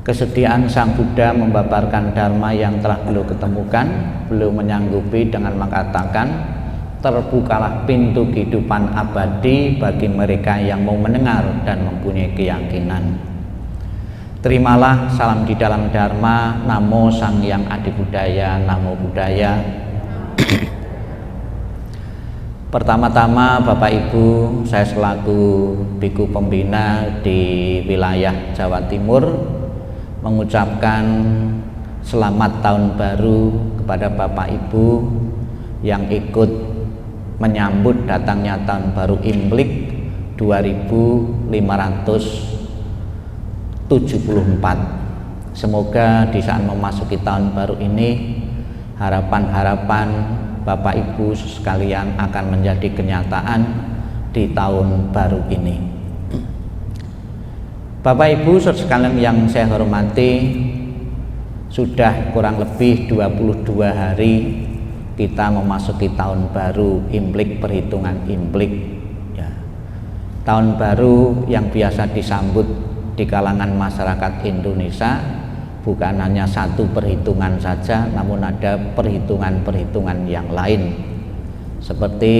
Kesediaan Sang Buddha membabarkan dharma yang telah beliau ketemukan, beliau menyanggupi dengan mengatakan, terbukalah pintu kehidupan abadi bagi mereka yang mau mendengar dan mempunyai keyakinan. Terimalah salam di dalam dharma. Namo Sang Hyang Adi Budaya, Namo Buddhaya. Pertama-tama Bapak Ibu, saya selaku biku pembina di wilayah Jawa Timur mengucapkan selamat tahun baru kepada Bapak Ibu yang ikut menyambut datangnya tahun baru Imlek 2574. Semoga di saat memasuki tahun baru ini harapan-harapan Bapak Ibu sekalian akan menjadi kenyataan di tahun baru ini. Bapak Ibu sekalian yang saya hormati, sudah kurang lebih 22 hari kita memasuki tahun baru Imlek, perhitungan Imlek ya. Tahun baru yang biasa disambut di kalangan masyarakat Indonesia bukan hanya satu perhitungan saja, namun ada perhitungan-perhitungan yang lain. Seperti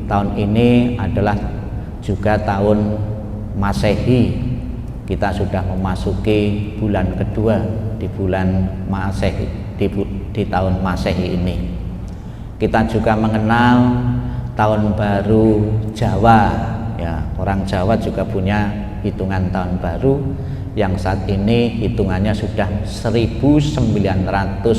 tahun ini adalah juga tahun Masehi. Kita sudah memasuki bulan kedua di bulan Masehi, di tahun Masehi ini. Kita juga mengenal tahun baru Jawa ya. Orang Jawa juga punya hitungan tahun baru yang saat ini hitungannya sudah 1956.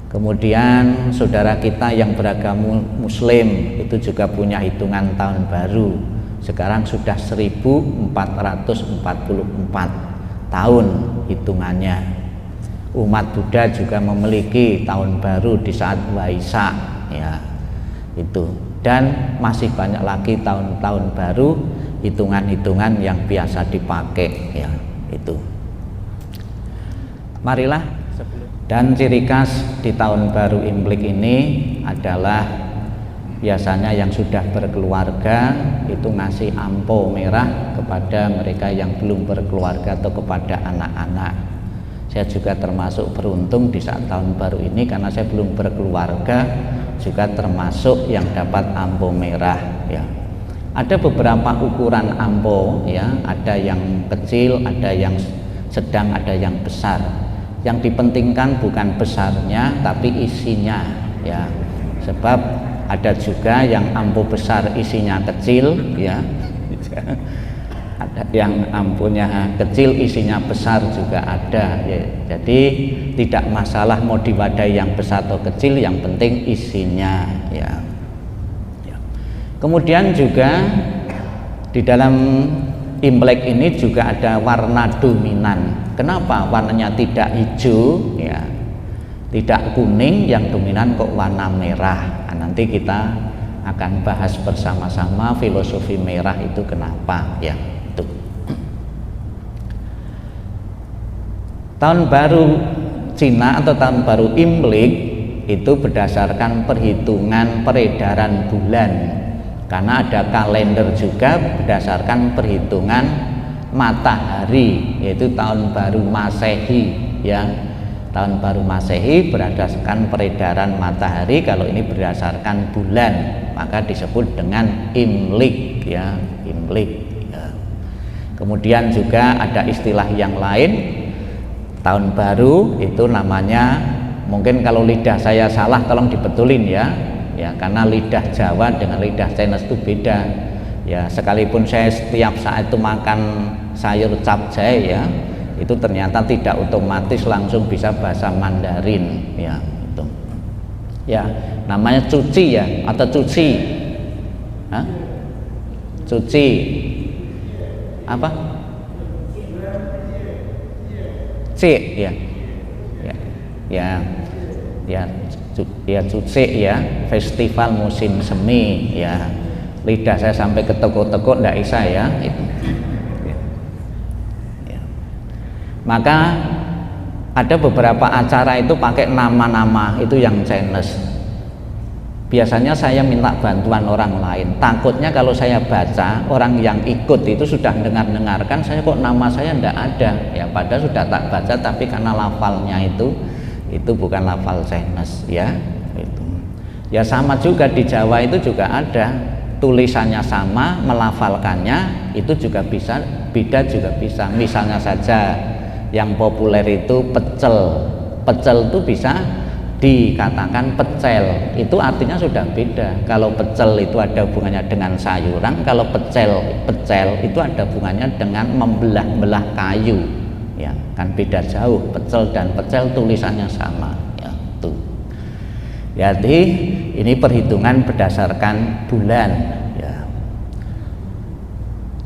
Kemudian saudara kita yang beragama Muslim itu juga punya hitungan tahun baru. Sekarang sudah 1444 tahun hitungannya. Umat Buddha juga memiliki tahun baru di saat Waisak ya. Itu. Dan masih banyak lagi tahun-tahun baru, hitungan-hitungan yang biasa dipakai ya, itu. Marilah. Dan ciri khas di tahun baru Imlek ini adalah biasanya yang sudah berkeluarga itu ngasih ampo merah kepada mereka yang belum berkeluarga atau kepada anak-anak. Saya juga termasuk beruntung di saat tahun baru ini karena saya belum berkeluarga, juga termasuk yang dapat ampo merah ya. Ada beberapa ukuran ampo ya, ada yang kecil, ada yang sedang, ada yang besar. Yang dipentingkan bukan besarnya tapi isinya ya. Sebab ada juga yang ampo besar isinya kecil ya. Ada yang ampunya kecil isinya besar juga ada ya. Jadi tidak masalah mau diwadahi yang besar atau kecil, yang penting isinya ya. Kemudian juga di dalam Imlek ini juga ada warna dominan. Kenapa warnanya tidak hijau ya, tidak kuning, yang dominan kok warna merah. Nah, nanti kita akan bahas bersama-sama filosofi merah itu kenapa ya. Itu. Tahun baru Cina atau tahun baru Imlek itu berdasarkan perhitungan peredaran bulan, karena ada kalender juga berdasarkan perhitungan matahari, yaitu tahun baru Masehi ya. Tahun baru Masehi berdasarkan peredaran matahari, kalau ini berdasarkan bulan maka disebut dengan Imlek ya, Imlek ya. Kemudian juga ada istilah yang lain. Tahun baru itu namanya, mungkin kalau lidah saya salah tolong dibetulin ya. Ya, karena lidah Jawa dengan lidah Chinese itu beda ya. Sekalipun saya setiap saat itu makan sayur capcay ya, itu ternyata tidak otomatis langsung bisa bahasa Mandarin ya. Itu ya, namanya cuci ya, atau cuci. Hah? Cuci apa? C ya. Ya. Ya. Ya. Ya, cuci ya, festival musim semi ya. Lidah saya sampai ke toko-toko ndak bisa ya. Itu. Ya. Maka ada beberapa acara itu pakai nama-nama itu yang Chinese biasanya saya minta bantuan orang lain. Takutnya kalau saya baca, orang yang ikut itu sudah dengarkan, saya kok nama saya ndak ada. Ya padahal sudah tak baca, tapi karena lafalnya itu bukan lafal Chinese ya. Itu. Ya sama juga di Jawa itu juga ada. Tulisannya sama, melafalkannya itu juga bisa, beda juga bisa. Misalnya saja yang populer itu pecel. Pecel itu bisa dikatakan pecel, itu artinya sudah beda. Kalau pecel itu ada hubungannya dengan sayuran, kalau pecel itu ada hubungannya dengan membelah-belah kayu, ya kan beda jauh. Pecel dan pecel tulisannya sama, ya tuh. Jadi ini perhitungan berdasarkan bulan. Ya.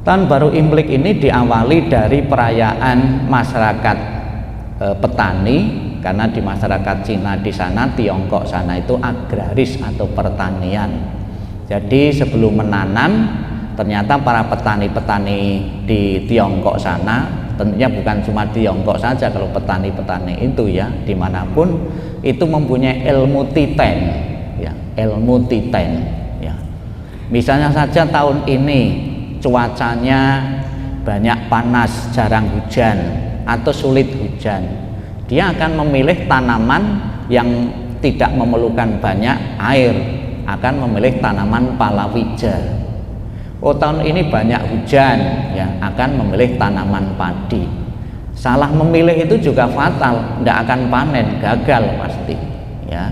Tahun Baru Imlek ini diawali dari perayaan masyarakat petani. Karena di masyarakat Cina di sana, Tiongkok sana itu agraris atau pertanian. Jadi sebelum menanam, ternyata para petani-petani di Tiongkok sana, tentunya bukan cuma Tiongkok saja, kalau petani-petani itu ya dimanapun itu mempunyai ilmu titen, ya ilmu titen. Ya. Misalnya saja tahun ini cuacanya banyak panas, jarang hujan atau sulit hujan. Dia akan memilih tanaman yang tidak memerlukan banyak air, akan memilih tanaman palawija. Oh tahun ini banyak hujan, ya akan memilih tanaman padi. Salah memilih itu juga fatal, tidak akan panen, gagal pasti. Ya,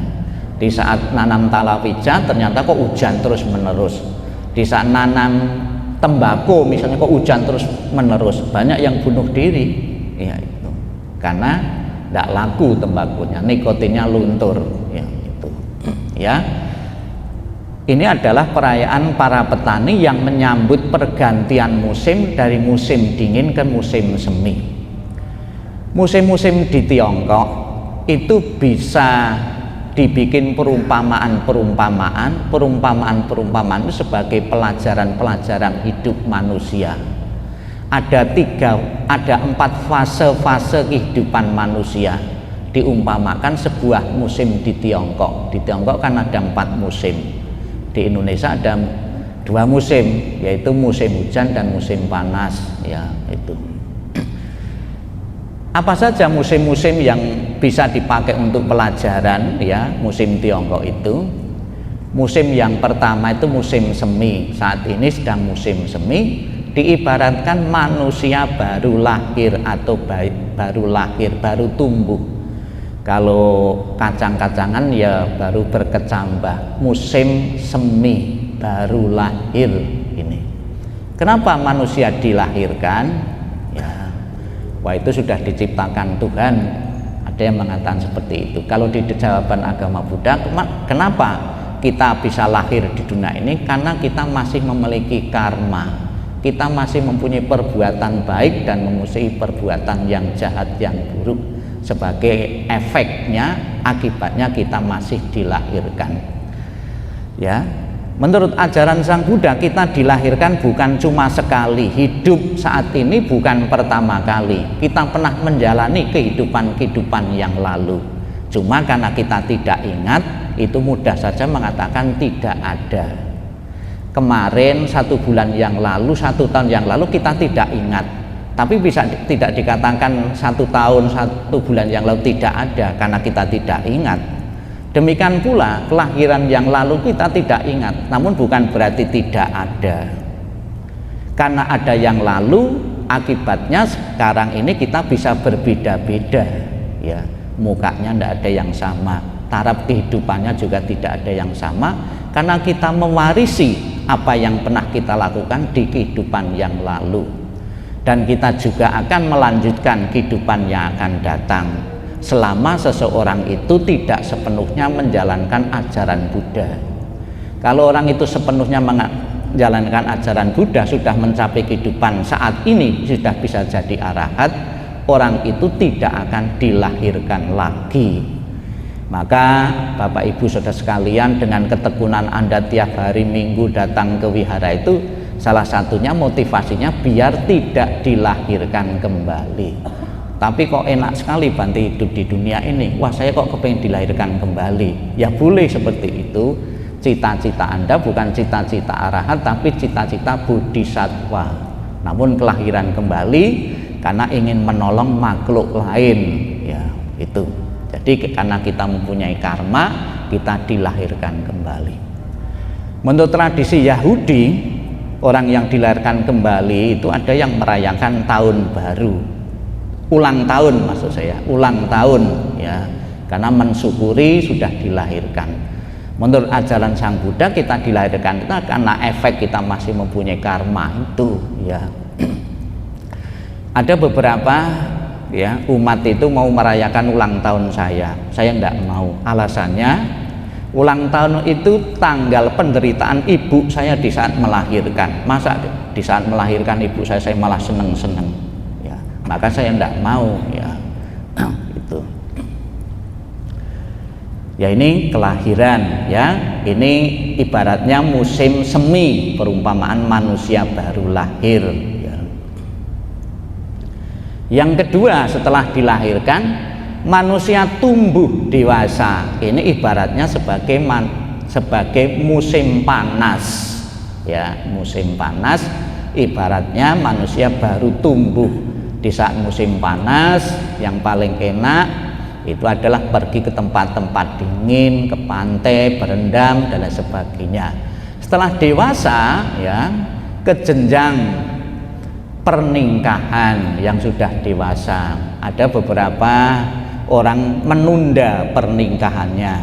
di saat nanam palawija ternyata kok hujan terus menerus. Di saat nanam tembakau misalnya kok hujan terus menerus, banyak yang bunuh diri. Ya itu, karena tidak laku tembakunya, nikotinnya luntur, ya itu. Ya, ini adalah perayaan para petani yang menyambut pergantian musim dari musim dingin ke musim semi. Musim-musim di Tiongkok itu bisa dibikin perumpamaan itu sebagai pelajaran hidup manusia. Ada 4 fase kehidupan manusia. Diumpamakan sebuah musim di Tiongkok. Di Tiongkok kan ada 4 musim. Di Indonesia ada 2 musim, yaitu musim hujan dan musim panas. Ya itu. Apa saja musim-musim yang bisa dipakai untuk pelajaran? Ya, musim Tiongkok itu. Musim yang pertama itu musim semi. Saat ini sedang musim semi. Diibaratkan manusia baru lahir atau baru tumbuh. Kalau kacang-kacangan ya baru berkecambah. Musim semi, baru lahir ini. Kenapa manusia dilahirkan? Ya, wah itu sudah diciptakan Tuhan. Ada yang mengatakan seperti itu. Kalau di jawaban agama Buddha, kenapa kita bisa lahir di dunia ini? Karena kita masih memiliki karma. Kita masih mempunyai perbuatan baik dan memusuhi perbuatan yang jahat, yang buruk. Sebagai efeknya, akibatnya kita masih dilahirkan. Ya, menurut ajaran Sang Buddha kita dilahirkan bukan cuma sekali. Hidup saat ini bukan pertama kali. Kita pernah menjalani kehidupan yang lalu. Cuma karena kita tidak ingat, itu mudah saja mengatakan tidak ada. Kemarin, 1 bulan yang lalu, 1 tahun yang lalu kita tidak ingat, tapi bisa tidak dikatakan 1 tahun 1 bulan yang lalu tidak ada karena kita tidak ingat. Demikian pula kelahiran yang lalu kita tidak ingat, namun bukan berarti tidak ada. Karena ada yang lalu, akibatnya sekarang ini kita bisa berbeda-beda. Ya, mukanya tidak ada yang sama, taraf kehidupannya juga tidak ada yang sama, karena kita mewarisi apa yang pernah kita lakukan di kehidupan yang lalu, dan kita juga akan melanjutkan kehidupan yang akan datang selama seseorang itu tidak sepenuhnya menjalankan ajaran Buddha. Kalau orang itu sepenuhnya menjalankan ajaran Buddha, sudah mencapai kehidupan saat ini, sudah bisa jadi arahat, orang itu tidak akan dilahirkan lagi. Maka Bapak Ibu Saudara sekalian, dengan ketekunan Anda tiap hari Minggu datang ke wihara itu, salah satunya motivasinya biar tidak dilahirkan kembali. Tapi kok enak sekali Bante hidup di dunia ini, wah saya kok kepengen dilahirkan kembali. Ya boleh seperti itu, cita-cita Anda bukan cita-cita arahat tapi cita-cita bodhisattva, namun kelahiran kembali karena ingin menolong makhluk lain, ya itu. Jadi karena kita mempunyai karma, kita dilahirkan kembali. Menurut tradisi Yahudi, orang yang dilahirkan kembali itu ada yang merayakan tahun baru, ulang tahun maksud saya, ulang tahun ya, karena mensyukuri sudah dilahirkan. Menurut ajaran Sang Buddha, kita dilahirkan itu karena efek kita masih mempunyai karma itu ya. Ada beberapa ya umat itu mau merayakan ulang tahun saya enggak mau. Alasannya ulang tahun itu tanggal penderitaan ibu saya di saat melahirkan. Masa di saat melahirkan ibu saya malah seneng-seneng ya. Maka saya enggak mau ya. Itu. Ya ini kelahiran ya. Ini ibaratnya musim semi, perumpamaan manusia baru lahir ya. Yang kedua, setelah dilahirkan manusia tumbuh dewasa. Ini ibaratnya sebagai musim panas ya, musim panas ibaratnya manusia baru tumbuh. Di saat musim panas yang paling enak itu adalah pergi ke tempat-tempat dingin, ke pantai, berendam dan lain sebagainya. Setelah dewasa ya, ke jenjang pernikahan yang sudah dewasa. Ada beberapa orang menunda pernikahannya.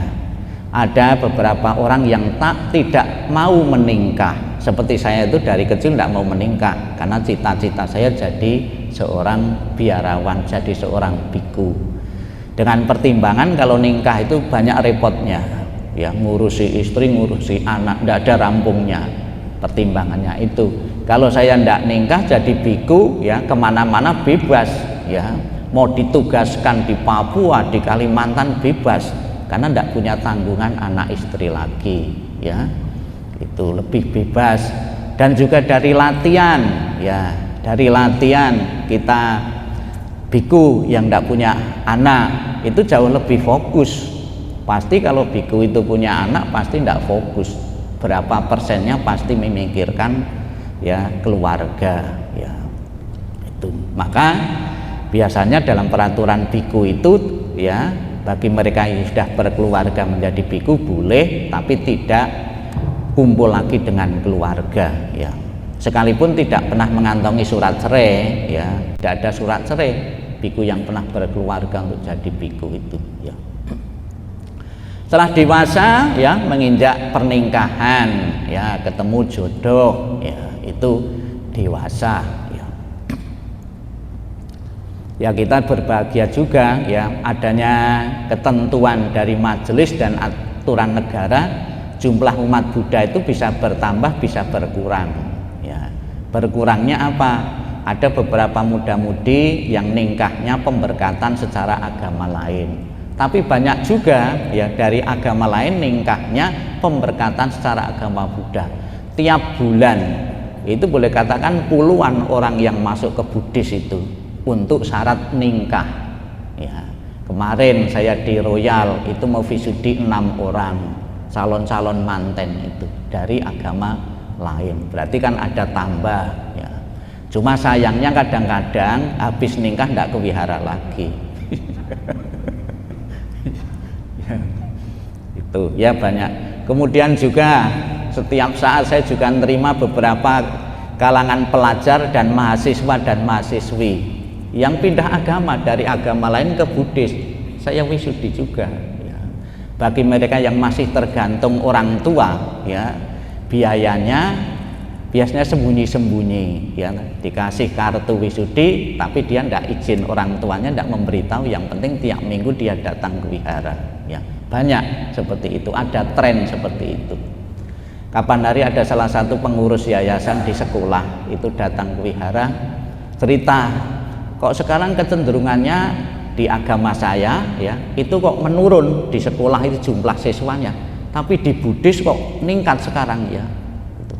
Ada beberapa orang yang tidak mau menikah. Seperti saya itu dari kecil tidak mau menikah karena cita-cita saya jadi seorang biarawan, jadi seorang biku. Dengan pertimbangan kalau nikah itu banyak repotnya, ya ngurusi istri, ngurusi anak, tidak ada rampungnya. Pertimbangannya itu. Kalau saya tidak nikah jadi biku, ya kemana-mana bebas, ya mau ditugaskan di Papua, di Kalimantan bebas, karena tidak punya tanggungan anak istri lagi, ya itu lebih bebas. Dan juga dari latihan, ya dari latihan kita biku yang tidak punya anak itu jauh lebih fokus. Pasti kalau biku itu punya anak pasti tidak fokus. Berapa persennya pasti memikirkan ya keluarga ya itu. Maka biasanya dalam peraturan biku itu ya bagi mereka yang sudah berkeluarga menjadi biku boleh, tapi tidak kumpul lagi dengan keluarga ya. Sekalipun tidak pernah mengantongi surat cerai ya, tidak ada surat cerai biku yang pernah berkeluarga untuk jadi biku itu ya. Setelah dewasa ya menginjak pernikahan ya, ketemu jodoh ya, itu dewasa ya. Ya kita berbahagia juga ya adanya ketentuan dari majelis dan aturan negara, jumlah umat Buddha itu bisa bertambah bisa berkurang ya. Berkurangnya apa? Ada beberapa muda-mudi yang nikahnya pemberkatan secara agama lain, tapi banyak juga ya dari agama lain nikahnya pemberkatan secara agama Buddha. Tiap bulan itu boleh katakan puluhan orang yang masuk ke Buddhis itu untuk syarat nikah ya. Kemarin saya di Royal itu mau visudi 6 orang calon-calon manten itu dari agama lain, berarti kan ada tambah ya. Cuma sayangnya kadang-kadang habis nikah tidak ke wihara lagi. Ya, itu ya banyak. Kemudian juga setiap saat saya juga menerima beberapa kalangan pelajar dan mahasiswa dan mahasiswi yang pindah agama dari agama lain ke Buddhis. Saya wisudi juga ya. Bagi mereka yang masih tergantung orang tua ya, biayanya biasanya sembunyi-sembunyi ya, dikasih kartu wisudi tapi dia tidak izin orang tuanya, tidak memberitahu, yang penting tiap minggu dia datang ke wihara ya. Banyak seperti itu, ada tren seperti itu. Kapan hari ada salah satu pengurus yayasan di sekolah itu datang ke wihara cerita, kok sekarang kecenderungannya di agama saya ya itu kok menurun, di sekolah itu jumlah siswanya, tapi di Buddhis kok meningkat sekarang ya.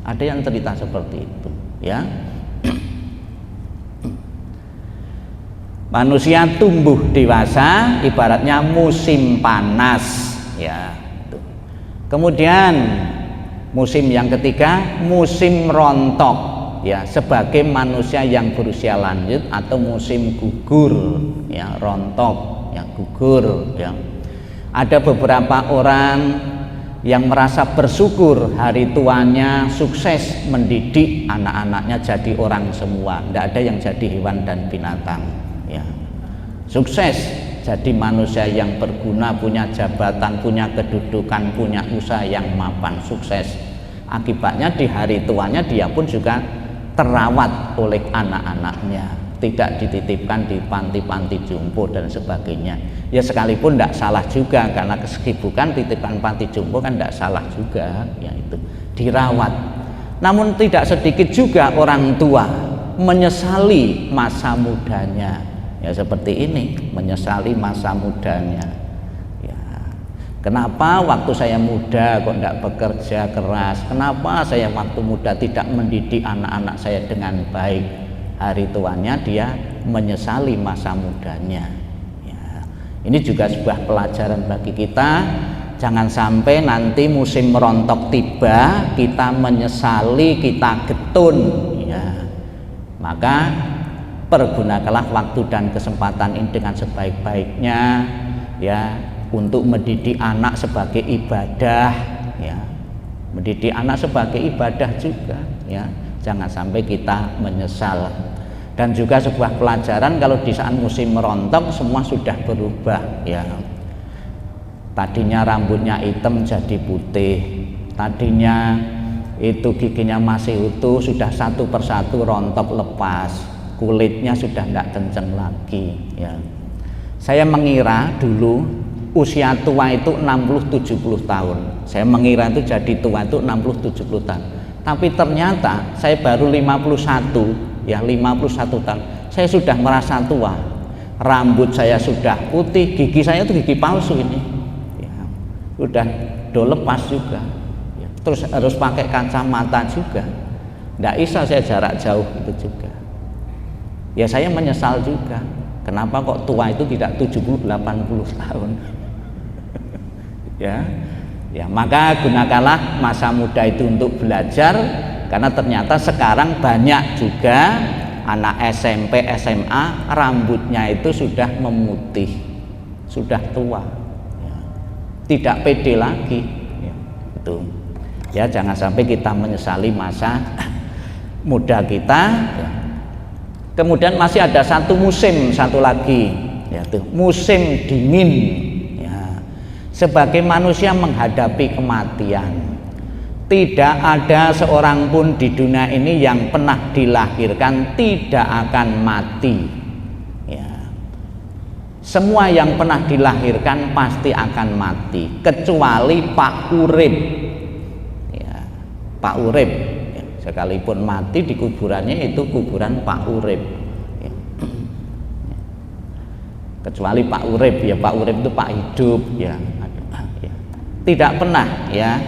Ada yang cerita seperti itu ya. Manusia tumbuh dewasa ibaratnya musim panas ya. Kemudian musim yang ketiga, musim rontok, ya, sebagai manusia yang berusia lanjut, atau musim gugur, ya, rontok, ya, gugur, ya. Ada beberapa orang yang merasa bersyukur hari tuanya sukses mendidik anak-anaknya jadi orang semua, tidak ada yang jadi hewan dan binatang, ya. Sukses jadi manusia yang berguna, punya jabatan, punya kedudukan, punya usaha yang mapan, sukses. Akibatnya di hari tuanya dia pun juga terawat oleh anak-anaknya, tidak dititipkan di panti-panti jompo dan sebagainya. Ya sekalipun tidak salah juga, karena kesibukan titipan panti jompo kan tidak salah juga, yaitu dirawat. Namun tidak sedikit juga orang tua menyesali masa mudanya, ya seperti ini, menyesali masa mudanya. Ya, kenapa waktu saya muda kok tidak bekerja keras? Kenapa saya waktu muda tidak mendidik anak-anak saya dengan baik? Hari tuanya dia menyesali masa mudanya. Ya, ini juga sebuah pelajaran bagi kita. Jangan sampai nanti musim rontok tiba kita menyesali, kita getun. Ya, maka pergunakanlah waktu dan kesempatan ini dengan sebaik-baiknya, ya, untuk mendidik anak sebagai ibadah, ya, mendidik anak sebagai ibadah juga, ya. Jangan sampai kita menyesal. Dan juga sebuah pelajaran, kalau di saat musim merontok semua sudah berubah, ya. Tadinya rambutnya hitam jadi putih, tadinya itu giginya masih utuh, sudah satu persatu rontok lepas, kulitnya sudah tidak kenceng lagi, ya. Saya mengira dulu usia tua itu 60-70 tahun. Saya mengira itu jadi tua itu 60-70 tahun. Tapi ternyata saya baru 51, ya 51 tahun. Saya sudah merasa tua. Rambut saya sudah putih, gigi saya itu gigi palsu ini. Ya, sudah do lepas juga. Ya, terus harus pakai kacamata juga. Tidak bisa saya jarak jauh itu juga. Ya saya menyesal juga, kenapa kok tua itu tidak 70-80 tahun. Ya, maka gunakanlah masa muda itu untuk belajar, karena ternyata sekarang banyak juga anak SMP, SMA rambutnya itu sudah memutih, sudah tua, ya. Tidak pede lagi, ya, itu. Ya jangan sampai kita menyesali masa muda kita, ya. Kemudian masih ada satu musim, satu lagi, yaitu musim dingin, ya. Sebagai manusia menghadapi kematian, tidak ada seorang pun di dunia ini yang pernah dilahirkan tidak akan mati, ya. Semua yang pernah dilahirkan pasti akan mati, kecuali Pak Urip, ya. Pak Urip, sekalipun mati di kuburannya itu kuburan Pak Urip, ya. Kecuali Pak Urip, ya Pak Urip itu Pak hidup, ya. Tidak pernah, ya.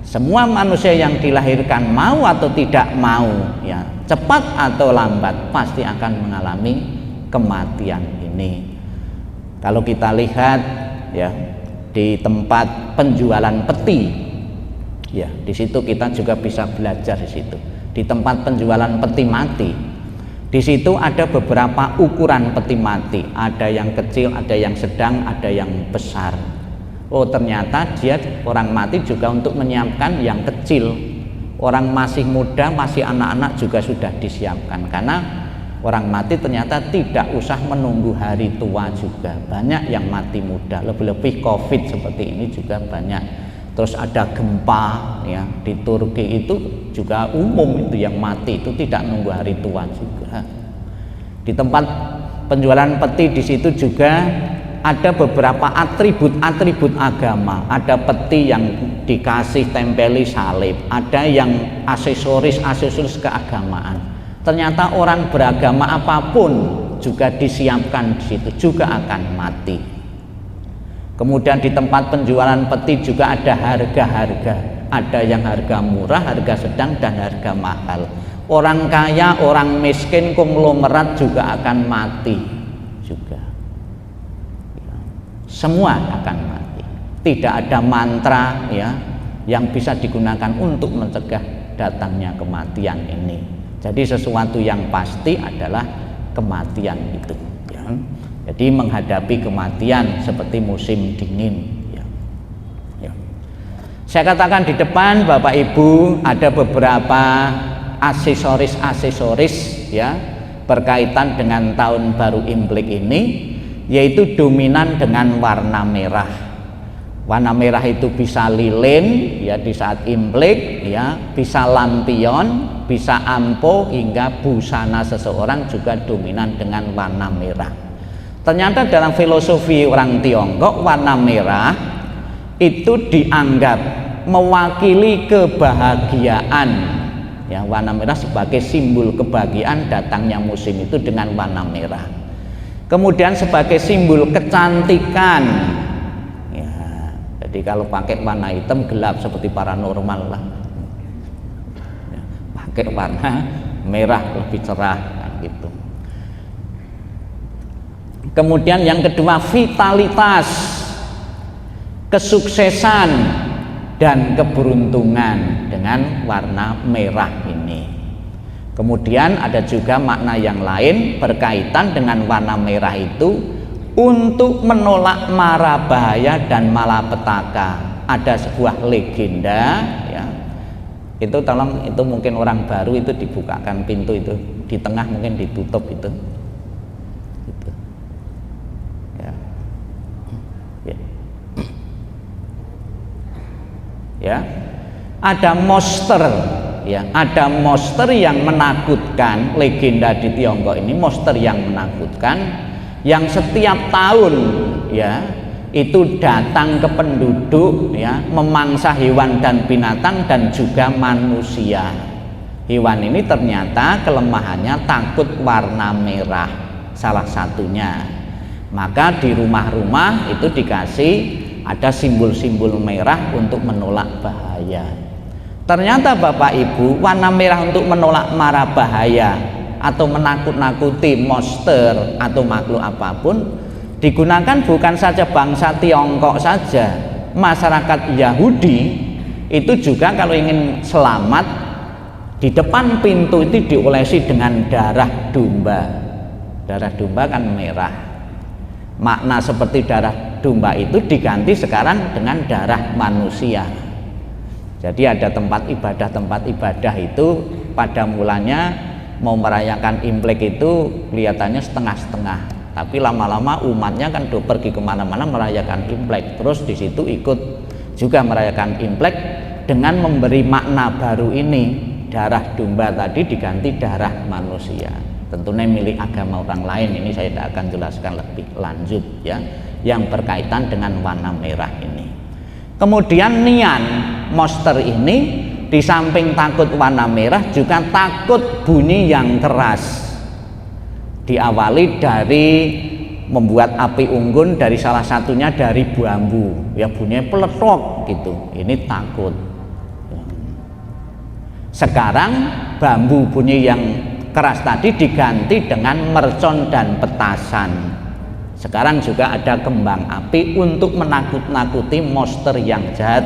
Semua manusia yang dilahirkan mau atau tidak mau, ya, cepat atau lambat pasti akan mengalami kematian ini. Kalau kita lihat, ya, di tempat penjualan peti, ya, di situ kita juga bisa belajar di situ. Di tempat penjualan peti mati, di situ ada beberapa ukuran peti mati, ada yang kecil, ada yang sedang, ada yang besar. Oh ternyata dia orang mati juga untuk menyiapkan yang kecil. Orang masih muda, masih anak-anak juga sudah disiapkan, karena orang mati ternyata tidak usah menunggu hari tua juga. Banyak yang mati muda, lebih-lebih COVID seperti ini juga banyak. Terus ada gempa, ya, di Turki itu juga umum itu yang mati itu tidak nunggu hari tua juga. Di tempat penjualan peti di situ juga ada beberapa atribut-atribut agama. Ada peti yang dikasih tempeli salib, ada yang aksesoris keagamaan. Ternyata orang beragama apapun juga disiapkan di situ, juga akan mati. Kemudian di tempat penjualan peti juga ada harga-harga, ada yang harga murah, harga sedang, dan harga mahal. Orang kaya, orang miskin, konglomerat juga akan mati juga. Semua akan mati. Tidak ada mantra, ya, yang bisa digunakan untuk mencegah datangnya kematian ini. Jadi sesuatu yang pasti adalah kematian itu, ya. Jadi menghadapi kematian seperti musim dingin, ya. Ya. Saya katakan di depan Bapak Ibu ada beberapa aksesoris ya berkaitan dengan tahun baru Imlek ini, yaitu dominan dengan warna merah. Warna merah itu bisa lilin ya di saat Imlek, ya, bisa lampion, bisa ampo, hingga busana seseorang juga dominan dengan warna merah. Ternyata dalam filosofi orang Tiongkok, warna merah itu dianggap mewakili kebahagiaan. Ya, warna merah sebagai simbol kebahagiaan datangnya musim itu dengan warna merah. Kemudian sebagai simbol kecantikan. Ya, jadi kalau pakai warna hitam gelap seperti paranormal lah. Ya, pakai warna merah lebih cerah kan gitu. Kemudian yang kedua, vitalitas, kesuksesan dan keberuntungan dengan warna merah ini. Kemudian ada juga makna yang lain berkaitan dengan warna merah itu untuk menolak mara bahaya dan malapetaka. Ada sebuah legenda, ya. Itu tolong, itu mungkin orang baru itu dibukakan pintu itu, di tengah mungkin ditutup itu. Gitu. Ya. Ya. Ya, ada monster, ya, ada monster yang menakutkan. Legenda di Tiongkok ini monster yang menakutkan, yang setiap tahun ya itu datang ke penduduk, ya, memangsa hewan dan binatang dan juga manusia. Hewan ini ternyata kelemahannya takut warna merah, salah satunya. Maka di rumah-rumah itu dikasih ada simbol-simbol merah untuk menolak bahaya. Ternyata Bapak Ibu, warna merah untuk menolak mara bahaya atau menakut-nakuti monster atau makhluk apapun digunakan bukan saja bangsa Tiongkok saja. Masyarakat Yahudi itu juga kalau ingin selamat, di depan pintu itu diolesi dengan darah domba. Darah domba kan merah. Makna seperti darah domba itu diganti sekarang dengan darah manusia. Jadi ada tempat ibadah itu pada mulanya mau merayakan Imlek itu kelihatannya setengah-setengah, tapi lama-lama umatnya kan pergi kemana-mana merayakan Imlek, terus di situ ikut juga merayakan Imlek dengan memberi makna baru ini. Darah domba tadi diganti darah manusia, tentunya milik agama orang lain. Ini saya tidak akan jelaskan lebih lanjut, ya, yang berkaitan dengan warna merah ini. Kemudian nian monster ini di samping takut warna merah juga takut bunyi yang keras. Diawali dari membuat api unggun, dari salah satunya dari bambu, ya, bunyinya peletok gitu. Ini takut. Sekarang bambu bunyi yang keras tadi diganti dengan mercon dan petasan. Sekarang juga ada kembang api untuk menakut-nakuti monster yang jahat,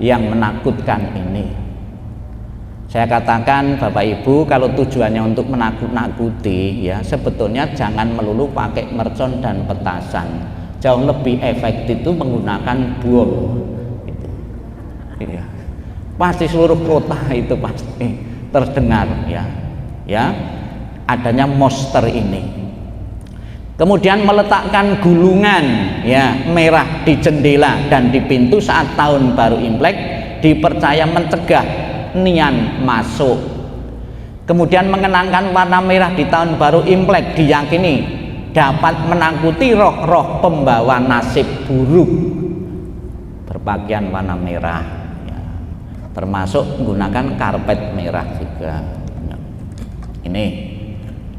yang menakutkan ini. Saya katakan Bapak Ibu, kalau tujuannya untuk menakut-nakuti, ya, sebetulnya jangan melulu pakai mercon dan petasan. Jauh lebih efektif itu menggunakan bom. Gitu. Ya. Pasti seluruh kota itu pasti terdengar, ya, ya, adanya monster ini. Kemudian meletakkan gulungan, ya, merah di jendela dan di pintu saat tahun baru Imlek dipercaya mencegah nian masuk. Kemudian mengenangkan warna merah di tahun baru Imlek diyakini dapat menakuti roh-roh pembawa nasib buruk. Berpakaian warna merah, ya, termasuk menggunakan karpet merah juga.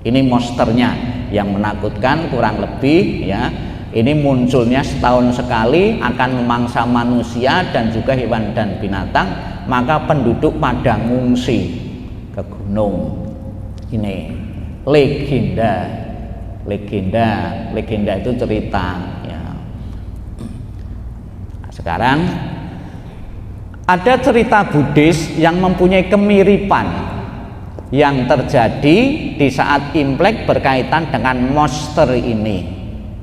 Ini monsternya yang menakutkan kurang lebih, ya. Ini munculnya setahun sekali, akan memangsa manusia dan juga hewan dan binatang, maka penduduk pada ngungsi ke gunung. Ini legenda itu cerita, ya. Sekarang Ada cerita Buddhis yang mempunyai kemiripan yang terjadi di saat Imlek berkaitan dengan monster ini.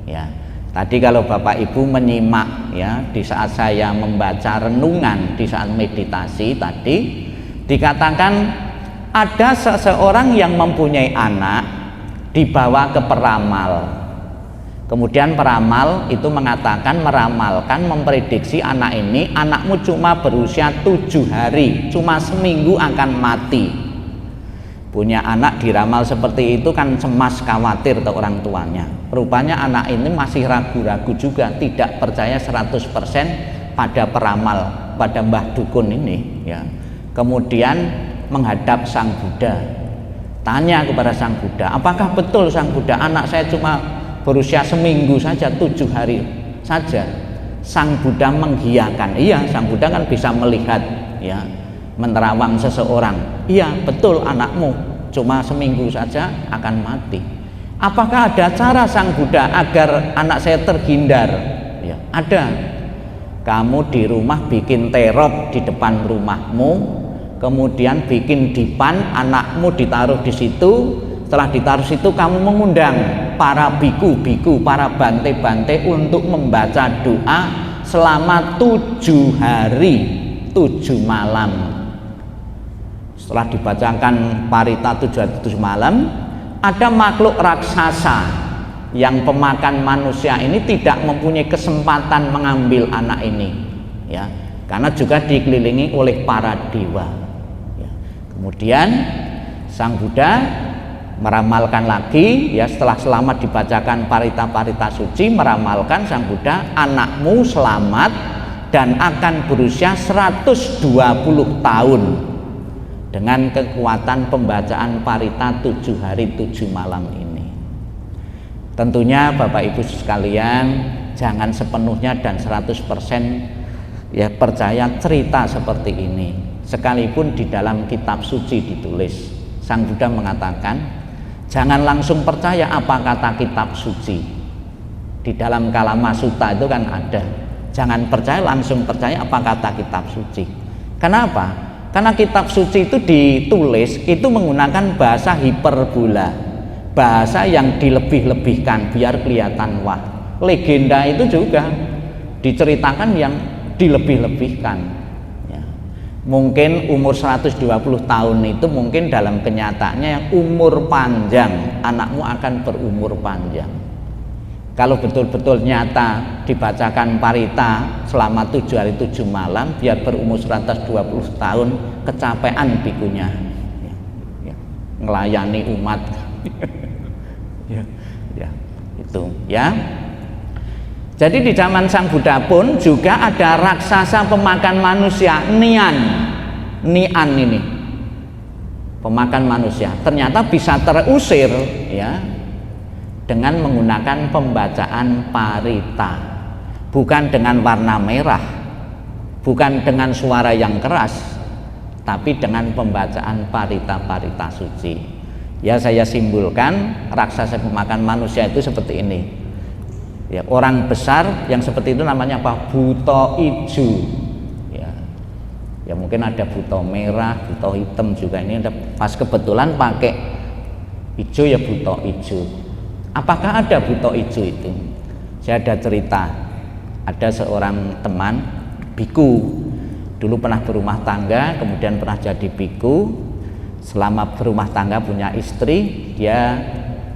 Ya, tadi kalau Bapak Ibu menyimak ya di saat saya membaca renungan di saat meditasi tadi dikatakan ada seseorang yang mempunyai anak dibawa ke peramal. Kemudian peramal itu mengatakan, meramalkan, memprediksi anak ini, anakmu cuma berusia 7 hari, cuma seminggu akan mati. Punya anak diramal seperti itu kan cemas, khawatir ke orang tuanya. Rupanya anak ini masih ragu-ragu juga, tidak percaya 100% pada peramal, pada Mbah Dukun ini ya. Kemudian menghadap Sang Buddha, tanya kepada Sang Buddha, apakah betul Sang Buddha anak saya cuma berusia seminggu saja, 7 hari saja? Sang Buddha menghiyakan, iya, Sang Buddha kan bisa melihat ya, menerawang seseorang. Iya betul, anakmu cuma seminggu saja akan mati. Apakah ada cara Sang Buddha agar anak saya terhindar? Ya, ada. Kamu di rumah bikin terop di depan rumahmu, kemudian bikin dipan, anakmu ditaruh di situ. Setelah ditaruh situ kamu mengundang para biku-biku, para bante-bante untuk membaca doa selama 7 hari 7 malam. Setelah dibacakan parita 7 hari 7 malam, ada makhluk raksasa yang pemakan manusia ini tidak mempunyai kesempatan mengambil anak ini ya, karena juga dikelilingi oleh para dewa ya. Kemudian Sang Buddha meramalkan lagi ya, setelah selamat dibacakan parita-parita suci, meramalkan Sang Buddha, anakmu selamat dan akan berusia 120 tahun dengan kekuatan pembacaan parita 7 hari 7 malam ini. Tentunya Bapak Ibu sekalian jangan sepenuhnya dan 100% ya percaya cerita seperti ini, sekalipun di dalam kitab suci ditulis. Sang Buddha mengatakan jangan langsung percaya apa kata kitab suci. Di dalam Kalama Sutta itu kan ada, jangan percaya langsung percaya apa kata kitab suci. Kenapa? Karena kitab suci itu ditulis itu menggunakan bahasa hiperbola, bahasa yang dilebih-lebihkan biar kelihatan wah. Legenda itu juga diceritakan yang dilebih-lebihkan. Mungkin umur 120 tahun itu mungkin dalam kenyataannya umur panjang, anakmu akan berumur panjang. Kalau betul-betul nyata dibacakan parita selama 7 hari 7 malam biar berumur 120 tahun, kecapean bikunya ya, ngelayani umat ya, itu ya. Jadi di zaman Sang Buddha pun juga ada raksasa pemakan manusia, Nian ini pemakan manusia, ternyata bisa terusir ya dengan menggunakan pembacaan parita, bukan dengan warna merah, bukan dengan suara yang keras, tapi dengan pembacaan parita-parita suci. Ya, saya simpulkan raksasa pemakan manusia itu seperti ini. Ya, orang besar yang seperti itu namanya apa? Buto ijo. Ya mungkin ada buto merah, buto hitam juga. Ini ada pas kebetulan pakai hijau ya buto ijo. Apakah ada buto ijo itu? Saya ada cerita. Ada seorang teman biku, dulu pernah berumah tangga, kemudian pernah jadi biku. Selama berumah tangga punya istri, dia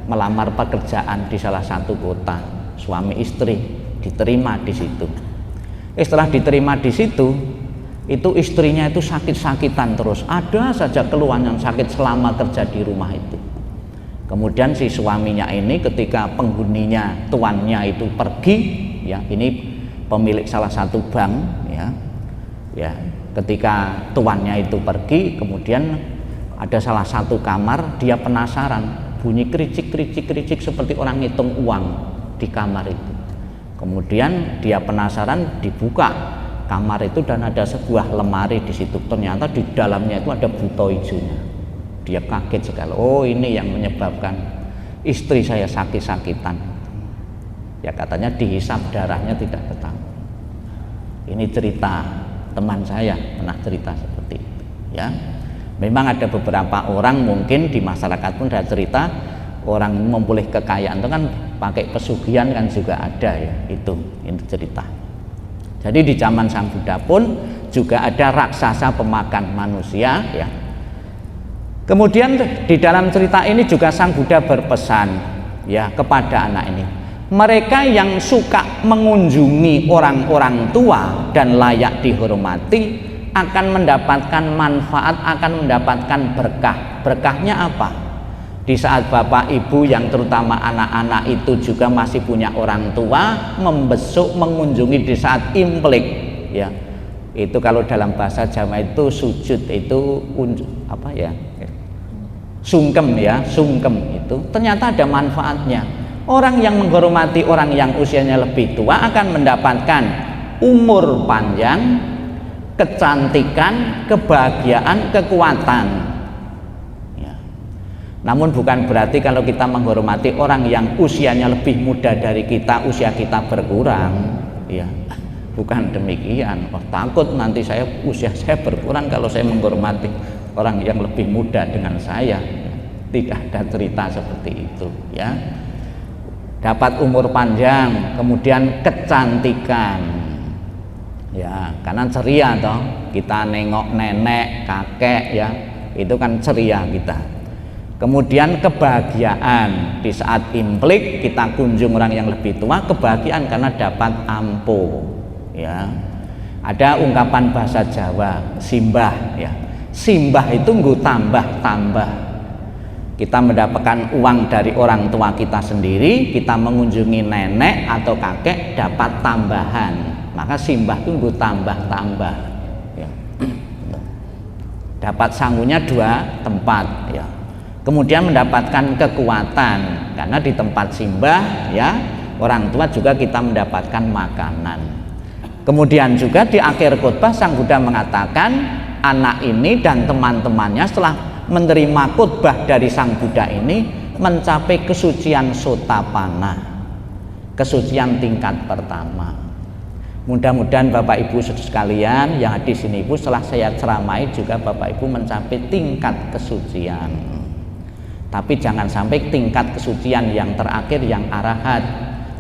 melamar pekerjaan di salah satu kota. Suami istri diterima di situ. Setelah diterima di situ, itu istrinya itu sakit-sakitan terus. Ada saja keluhan yang sakit selama kerja di rumah itu. Kemudian si suaminya ini ketika penghuninya, tuannya itu pergi, ya ini pemilik salah satu bank, ya ketika tuannya itu pergi, kemudian ada salah satu kamar, dia penasaran, bunyi kericik seperti orang ngitung uang di kamar itu. Kemudian dia penasaran, dibuka kamar itu dan ada sebuah lemari di situ. Ternyata di dalamnya itu ada buto ijonya. Dia kaget sekali. Oh, ini yang menyebabkan istri saya sakit-sakitan. Ya katanya dihisap darahnya tidak ketahuan. Ini cerita teman saya pernah cerita seperti itu ya. Memang ada beberapa orang mungkin di masyarakat pun ada cerita orang memperoleh kekayaan itu kan pakai pesugihan kan juga ada ya, itu cerita. Jadi di zaman Sang Buddha pun juga ada raksasa pemakan manusia ya. Kemudian di dalam cerita ini juga Sang Buddha berpesan ya kepada anak ini, mereka yang suka mengunjungi orang-orang tua dan layak dihormati akan mendapatkan manfaat, akan mendapatkan berkah. Berkahnya apa? Di saat bapak ibu yang terutama anak-anak itu juga masih punya orang tua, membesuk mengunjungi di saat imlek ya. Itu kalau dalam bahasa Jawa itu sujud itu apa ya? Sungkem ya, sungkem itu ternyata ada manfaatnya. Orang yang menghormati orang yang usianya lebih tua akan mendapatkan umur panjang, kecantikan, kebahagiaan, kekuatan ya. Namun bukan berarti kalau kita menghormati orang yang usianya lebih muda dari kita, usia kita berkurang ya. Bukan demikian. Oh, takut nanti usia saya berkurang kalau saya menghormati orang yang lebih muda dengan saya. Tidak ada cerita seperti itu ya. Dapat umur panjang, kemudian kecantikan ya, karena ceria toh, kita nengok nenek, kakek ya, itu kan ceria kita. Kemudian kebahagiaan, di saat imlek kita kunjung orang yang lebih tua, kebahagiaan karena dapat ampo ya. Ada ungkapan bahasa Jawa, simbah ya. Simbah itu nggo tambah-tambah. Kita mendapatkan uang dari orang tua kita sendiri, kita mengunjungi nenek atau kakek dapat tambahan, maka simbah itu nggo tambah-tambah ya. Dapat sangunya 2 tempat ya. Kemudian mendapatkan kekuatan karena di tempat simbah ya, orang tua juga kita mendapatkan makanan. Kemudian juga di akhir khotbah Sang Buddha mengatakan anak ini dan teman-temannya setelah menerima khotbah dari Sang Buddha ini mencapai kesucian sotapanna, kesucian tingkat pertama. Mudah-mudahan Bapak Ibu sekalian yang di sini Ibu setelah saya ceramai juga Bapak Ibu mencapai tingkat kesucian. Tapi jangan sampai tingkat kesucian yang terakhir yang arahat.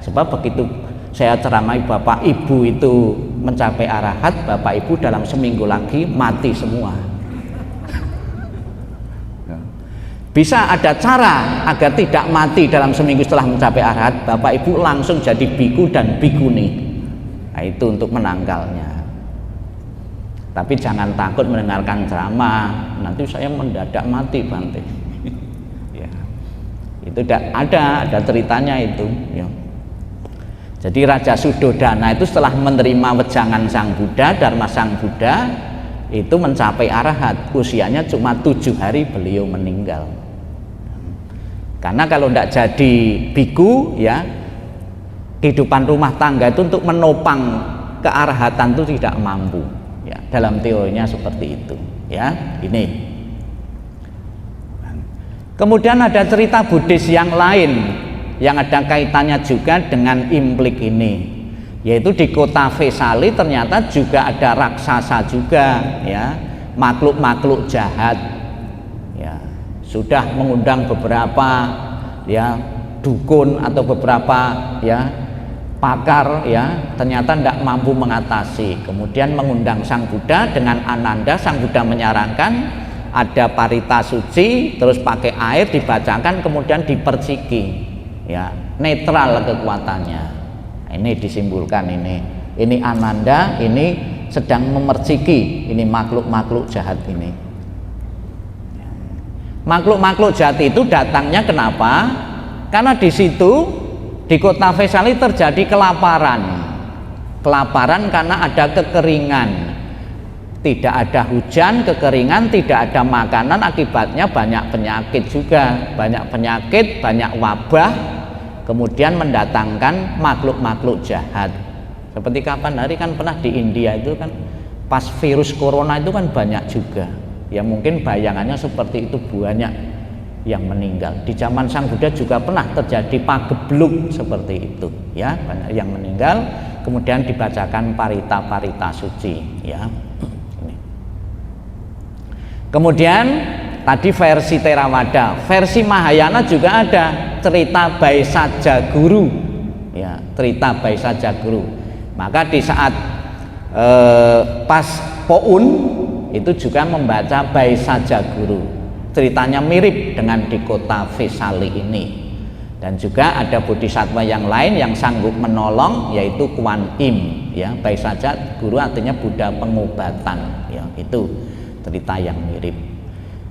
Sebab begitu saya ceramai Bapak Ibu itu mencapai arahat, Bapak Ibu dalam seminggu lagi mati semua. Bisa ada cara agar tidak mati dalam seminggu setelah mencapai arahat, Bapak Ibu langsung jadi biku dan bikuni. Nah, itu untuk menangkalnya. Tapi jangan takut mendengarkan ceramah, nanti saya mendadak mati Bante. Ya. Itu ada ceritanya itu ya. Jadi Raja Sudodana itu setelah menerima wejangan Sang Buddha, Dharma Sang Buddha itu mencapai arahat, usianya cuma 7 hari beliau meninggal. Karena kalau tidak jadi biku ya, kehidupan rumah tangga itu untuk menopang kearahatan itu tidak mampu ya, dalam teorinya seperti itu ya. Ini kemudian ada cerita Buddhis yang lain yang ada kaitannya juga dengan imlek ini, yaitu di kota Vesali ternyata juga ada raksasa juga ya, makhluk-makhluk jahat ya, sudah mengundang beberapa ya dukun atau beberapa ya pakar ya, ternyata tidak mampu mengatasi. Kemudian mengundang Sang Buddha dengan Ananda. Sang Buddha menyarankan ada parita suci, terus pakai air dibacakan, kemudian diperciki ya, netral kekuatannya. Ini disimbolkan ini Ananda ini sedang memerciki ini makhluk-makhluk jahat ini. Makhluk-makhluk jahat itu datangnya kenapa? Karena di situ di kota Vesali terjadi kelaparan. Kelaparan karena ada kekeringan. Tidak ada hujan, kekeringan, tidak ada makanan, akibatnya banyak penyakit juga. Banyak penyakit, banyak wabah, kemudian mendatangkan makhluk-makhluk jahat. Seperti kapan hari kan pernah di India itu kan pas virus corona itu kan banyak juga. Ya mungkin bayangannya seperti itu, banyak yang meninggal. Di zaman Sang Buddha juga pernah terjadi pagebluk seperti itu ya, banyak yang meninggal. kemudian dibacakan parita-parita suci ya. Kemudian tadi versi Theravada, versi Mahayana juga ada cerita Baisaja Guru ya, cerita Baisaja Guru. Maka di saat pas Poun itu juga membaca Baisaja Guru, ceritanya mirip dengan di kota Vesali ini. Dan juga ada bodhisattva yang lain yang sanggup menolong, yaitu Kuan Im ya. Baisaja Guru artinya Buddha pengobatan ya, itu cerita yang mirip.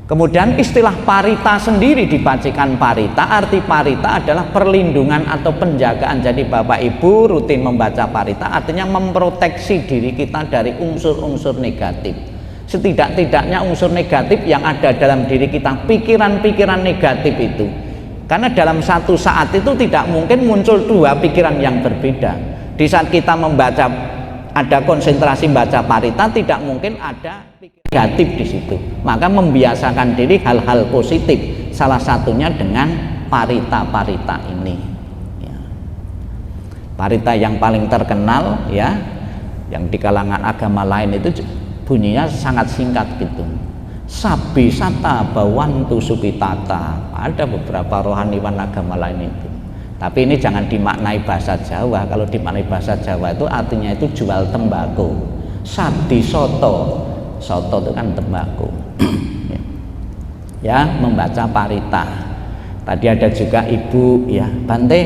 Kemudian istilah parita sendiri dibacakan parita, arti parita adalah perlindungan atau penjagaan. Jadi Bapak Ibu rutin membaca parita artinya memproteksi diri kita dari unsur-unsur negatif. Setidak-tidaknya unsur negatif yang ada dalam diri kita, pikiran-pikiran negatif itu. Karena dalam satu saat itu tidak mungkin muncul dua pikiran yang berbeda. Di saat kita membaca, ada konsentrasi baca parita, tidak mungkin ada pikiran negatif di situ. Maka membiasakan diri hal-hal positif, salah satunya dengan parita-parita ini ya. Parita yang paling terkenal ya, yang di kalangan agama lain itu bunyinya sangat singkat gitu. Sabi sata bawantu sukitata. Ada beberapa rohaniwan agama lain itu. Tapi ini jangan dimaknai bahasa Jawa. Kalau dimaknai bahasa Jawa itu artinya itu jual tembakau. Sadi soto, soto itu kan tembakau. Ya, membaca parita. Tadi ada juga ibu ya, Bante,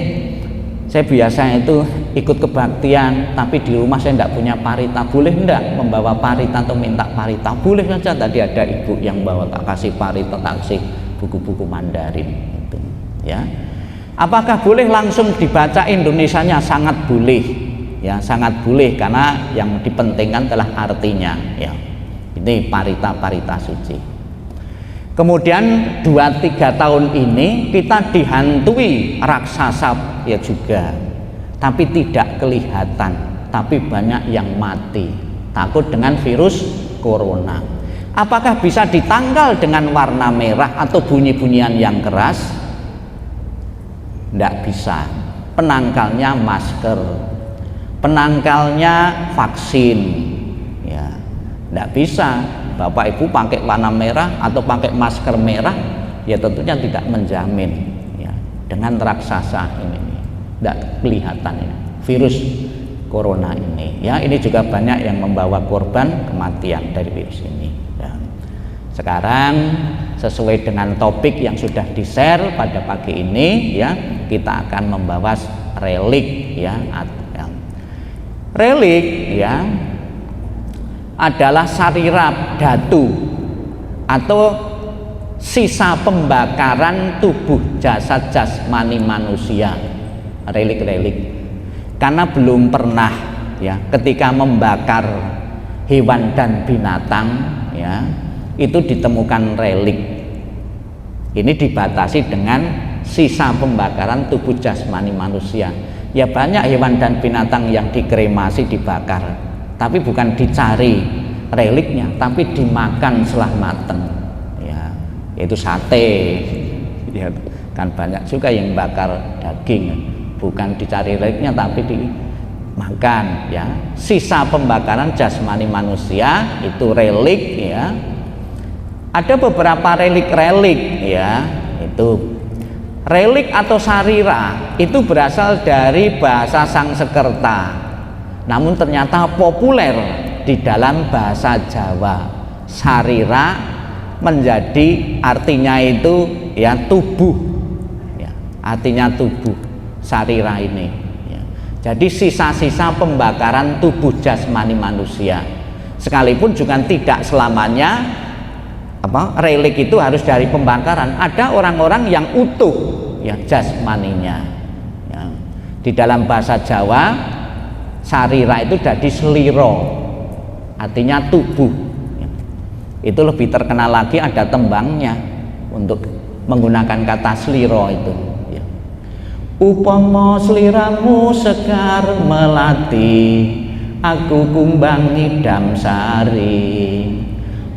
saya biasa itu ikut kebaktian, tapi di rumah saya tidak punya parita. Boleh enggak membawa parita atau minta parita? Boleh saja. Tadi ada ibu yang bawa, tak kasih parita, tak kasih buku-buku Mandarin itu ya. Apakah boleh langsung dibaca Indonesianya? Sangat boleh ya, sangat boleh, karena yang dipentingkan adalah artinya ya. Ini parita-parita suci. Kemudian 2-3 tahun ini kita dihantui raksasa ya juga, tapi tidak kelihatan, tapi banyak yang mati takut dengan virus corona. Apakah bisa ditangkal dengan warna merah atau bunyi-bunyian yang keras? Tidak bisa. Penangkalnya masker, penangkalnya vaksin ya. Tidak bisa Bapak Ibu pakai warna merah atau pakai masker merah, ya tentunya tidak menjamin ya, dengan raksasa ini tidak kelihatan ya, virus corona ini ya. Ini juga banyak yang membawa korban kematian dari virus ini ya. Sekarang sesuai dengan topik yang sudah di-share pada pagi ini ya, kita akan membahas relik ya. Relik ya adalah sarira datu atau sisa pembakaran tubuh jasad jasmani manusia. Relik-relik, karena belum pernah ya ketika membakar hewan dan binatang ya itu ditemukan relik. Ini dibatasi dengan sisa pembakaran tubuh jasmani manusia. Ya banyak hewan dan binatang yang dikremasi, dibakar, tapi bukan dicari reliknya, tapi dimakan setelah mateng ya, yaitu sate ya. Kan banyak juga yang bakar daging, bukan dicari reliknya tapi dimakan ya. Sisa pembakaran jasmani manusia itu relik ya. Ada beberapa relik-relik ya, itu relik atau sarira itu berasal dari bahasa Sangsekerta, namun ternyata populer di dalam bahasa Jawa. Sarira menjadi artinya itu ya tubuh ya, artinya tubuh sarira ini ya. Jadi sisa-sisa pembakaran tubuh jasmani manusia. Sekalipun juga tidak selamanya relik itu harus dari pembakaran. Ada orang-orang yang utuh ya jasmaninya ya. Di dalam bahasa Jawa sarira itu jadi seliro, artinya tubuh ya. Itu lebih terkenal lagi, ada tembangnya untuk menggunakan kata seliro itu ya. Upama sliramu sekar melati, aku kumbang ngidam sari.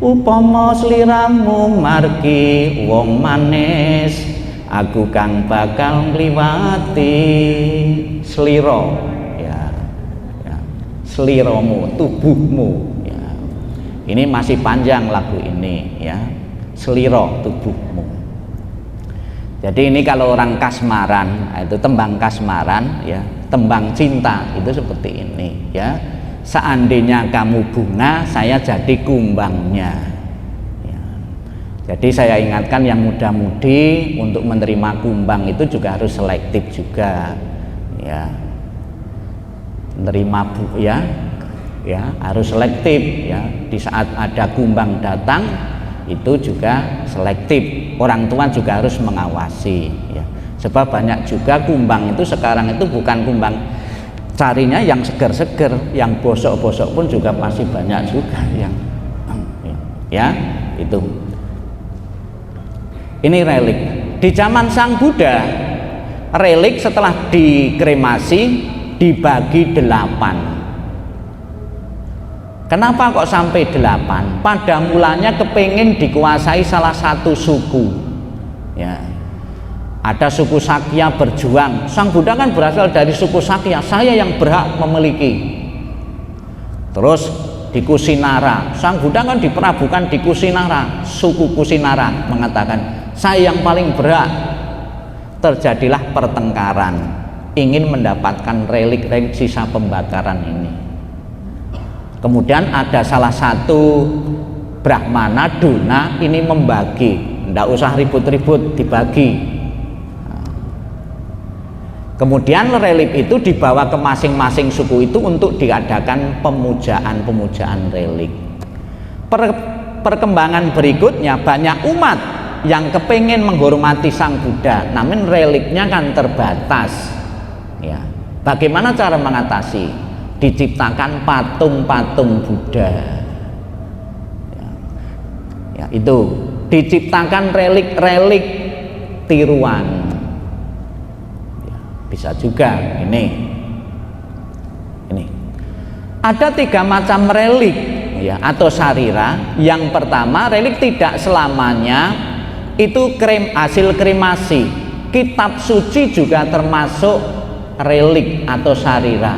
Upama sliramu margi wong manis, aku kang bakal ngliwati. Sliro ya. Sliramu, tubuhmu. Ya. Ini masih panjang lagu ini, ya. Sliro, tubuhmu. Jadi ini kalau orang kasmaran, itu tembang kasmaran, ya, tembang cinta itu seperti ini, ya. Seandainya kamu bunga, saya jadi kumbangnya. Ya. Jadi saya ingatkan yang muda-mudi untuk menerima kumbang itu juga harus selektif juga, ya. Menerima ya harus selektif, ya. Di saat ada kumbang datang itu juga selektif. Orang tua juga harus mengawasi, ya. Sebab banyak juga kumbang itu sekarang itu bukan kumbang carinya yang seger-seger, yang bosok-bosok pun juga masih banyak juga yang ya itu. Ini relik. Di zaman Sang Buddha, relik setelah dikremasi dibagi 8. Kenapa kok sampai 8? Pada mulanya kepingin dikuasai salah satu suku, ya. Ada suku Sakya berjuang. Sang Buddha kan berasal dari suku Sakya, saya yang berhak memiliki. Terus di Kusinara, Sang Buddha kan diprabukan di Kusinara, suku Kusinara mengatakan saya yang paling berhak. Terjadilah pertengkaran, ingin mendapatkan relik-relik sisa pembakaran ini. Kemudian ada salah satu Brahmana Duna ini membagi, tidak usah ribut-ribut, dibagi. Kemudian relik itu dibawa ke masing-masing suku itu untuk diadakan pemujaan relik. Perkembangan berikutnya banyak umat yang kepingin menghormati Sang Buddha, namun reliknya kan terbatas, ya. Bagaimana cara mengatasi? Diciptakan patung-patung Buddha, ya, itu diciptakan relik-relik tiruan. Bisa juga ini ada 3 macam relik, ya, atau sarira. Yang pertama, relik tidak selamanya itu hasil kremasi. Kitab suci juga termasuk relik atau sarira.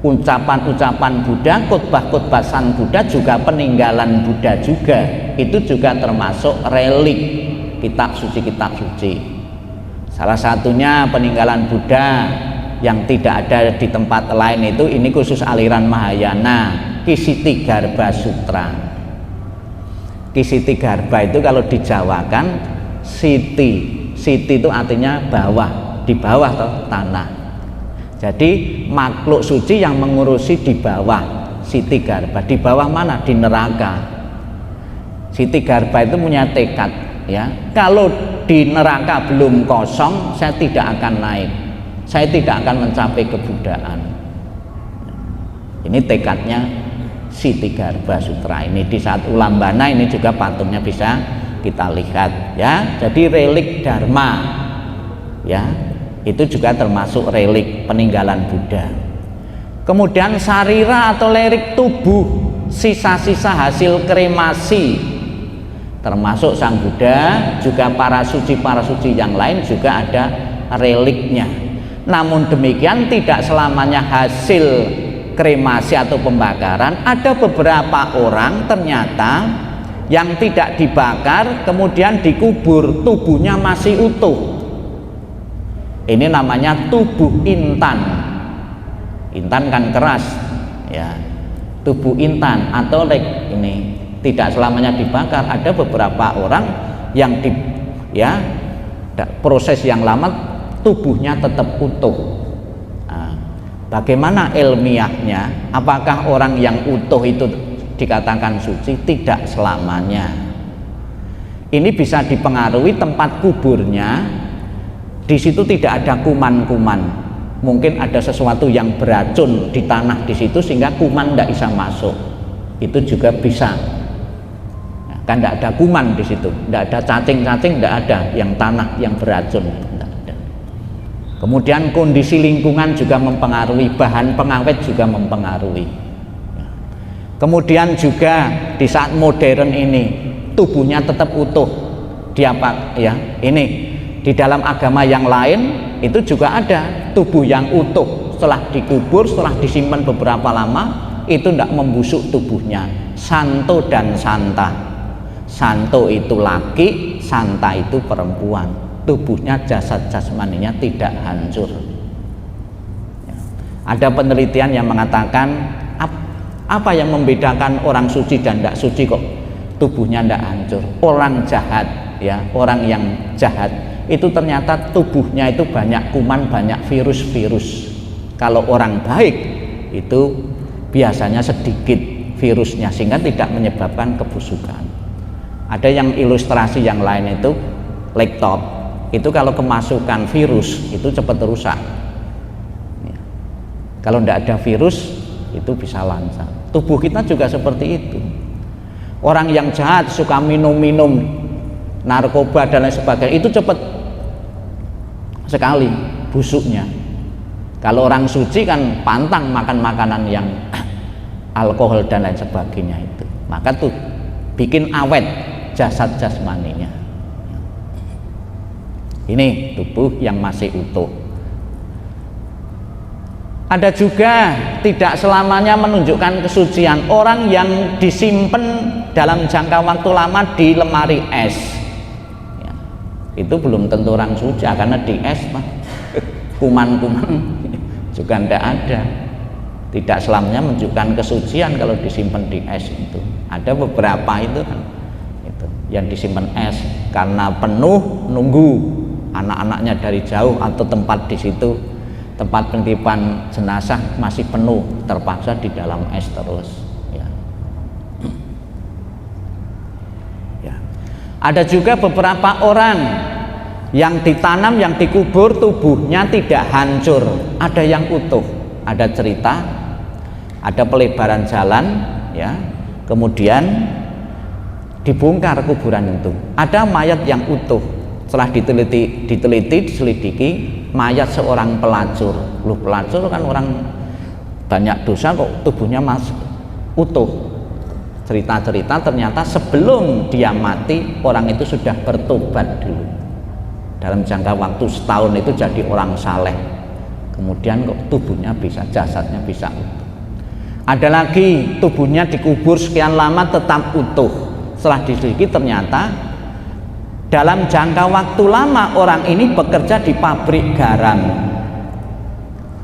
Ucapan-ucapan Buddha, khotbah-khotbah Sang Buddha juga peninggalan Buddha juga, itu juga termasuk relik kitab suci. Salah satunya peninggalan Buddha yang tidak ada di tempat lain itu, ini khusus aliran Mahayana, Kisitigarbha Sutra. Kisitigarbha itu kalau dijawakan siti itu artinya bawah, di bawah tanah. Jadi makhluk suci yang mengurusi di bawah, Sitigarbha. Di bawah mana? Di neraka. Sitigarbha itu punya tekad, ya, kalau di neraka belum kosong, saya tidak akan naik, saya tidak akan mencapai kebuddhaan. Ini tekadnya Sitigarbha Sutra ini. Di saat Ulambana ini juga patungnya bisa kita lihat, ya. Jadi relik Dharma, ya, itu juga termasuk relik peninggalan Buddha. Kemudian sarira atau relik tubuh, sisa-sisa hasil kremasi, termasuk Sang Buddha, juga para suci yang lain juga ada reliknya. Namun demikian tidak selamanya hasil kremasi atau pembakaran. Ada beberapa orang ternyata yang tidak dibakar kemudian dikubur, tubuhnya masih utuh. Ini namanya tubuh intan. Intan kan keras, ya. Tubuh intan atau ini tidak selamanya dibakar. Ada beberapa orang yang proses yang lama tubuhnya tetap utuh. Nah, bagaimana ilmiahnya? Apakah orang yang utuh itu dikatakan suci? Tidak selamanya. Ini bisa dipengaruhi tempat kuburnya. Di situ tidak ada kuman-kuman. Mungkin ada sesuatu yang beracun di tanah di situ sehingga kuman tidak bisa masuk. Itu juga bisa. Kan tidak ada kuman di situ, tidak ada cacing-cacing, tidak ada yang tanah yang beracun, tidak ada. Kemudian kondisi lingkungan juga mempengaruhi, bahan pengawet juga mempengaruhi. Kemudian juga di saat modern ini tubuhnya tetap utuh. Ini di dalam agama yang lain itu juga ada tubuh yang utuh setelah dikubur, setelah disimpan beberapa lama, itu tidak membusuk tubuhnya. Santo dan santa. Santo itu laki, santa itu perempuan. Tubuhnya, jasad jasmaninya tidak hancur. Ada penelitian yang mengatakan apa yang membedakan orang suci dan tidak suci kok tubuhnya tidak hancur. Orang jahat, ya, orang yang jahat itu ternyata tubuhnya itu banyak kuman, banyak virus-virus. Kalau orang baik itu biasanya sedikit virusnya sehingga tidak menyebabkan kebusukan. Ada yang ilustrasi yang lain itu laptop itu kalau kemasukan virus itu cepat rusak. Kalau tidak ada virus itu bisa lancar. Tubuh kita juga seperti itu. Orang yang jahat suka minum-minum narkoba dan lain sebagainya itu cepat sekali busuknya. Kalau orang suci kan pantang makan makanan yang alkohol dan lain sebagainya itu. Maka tuh bikin awet jasad jasmaninya. Ini tubuh yang masih utuh. Ada juga tidak selamanya menunjukkan kesucian. Orang yang disimpan dalam jangka waktu lama di lemari es, ya, itu belum tentu orang suci karena di es kuman-kuman juga tidak ada. Tidak selamanya menunjukkan kesucian kalau disimpan di es itu. Ada beberapa itu kan, itu yang disimpan es karena penuh, nunggu anak-anaknya dari jauh atau tempat di situ. Tempat penitipan jenazah masih penuh, terpaksa di dalam es terus. Ya. Ya. Ada juga beberapa orang yang ditanam, yang dikubur tubuhnya tidak hancur, ada yang utuh. Ada cerita, ada pelebaran jalan, ya. Kemudian dibongkar kuburan itu. Ada mayat yang utuh. Setelah diselidiki, mayat seorang pelacur. Loh, pelacur kan orang banyak dosa kok tubuhnya masih utuh. Cerita-cerita ternyata sebelum dia mati orang itu sudah bertobat dulu. Dalam jangka waktu setahun itu jadi orang saleh. Kemudian kok tubuhnya bisa, jasadnya bisa utuh. Ada lagi tubuhnya dikubur sekian lama tetap utuh. Setelah diselidiki ternyata dalam jangka waktu lama orang ini bekerja di pabrik garam.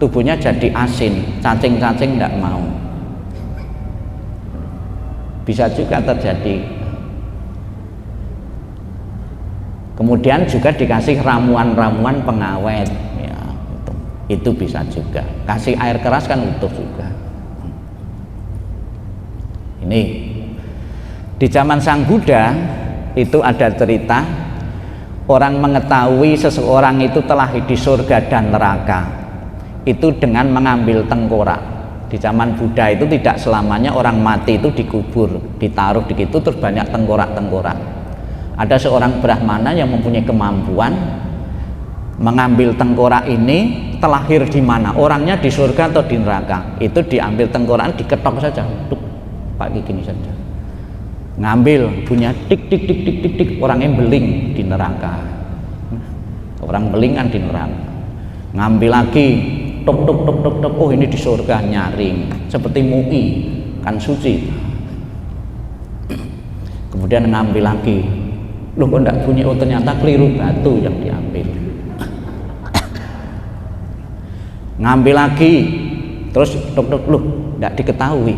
Tubuhnya jadi asin, cacing-cacing tidak mau. Bisa juga terjadi. Kemudian juga dikasih ramuan-ramuan pengawet, ya, itu bisa juga. Kasih air keras kan utuh juga. Ini di zaman Sang Buddha itu ada cerita orang mengetahui seseorang itu telah di surga dan neraka itu dengan mengambil tengkorak. Di zaman Buddha itu tidak selamanya orang mati itu dikubur, ditaruh di situ terus banyak tengkorak-tengkorak. Ada seorang brahmana yang mempunyai kemampuan mengambil tengkorak ini, terlahir di mana, orangnya di surga atau di neraka, itu diambil tengkorak, diketok saja, tuk, pakai gini saja. Ngambil punya tik tik tik tik tik tik, orangnya beling di neraka. Orang beling kan di neraka. Ngambil lagi tok tok tok tok tok, oh ini di surga, nyaring seperti MUI kan suci. Kemudian ngambil lagi, loh kok enggak bunyi, oh ternyata keliru batu yang diambil. Ngambil lagi terus tok tok, loh enggak diketahui.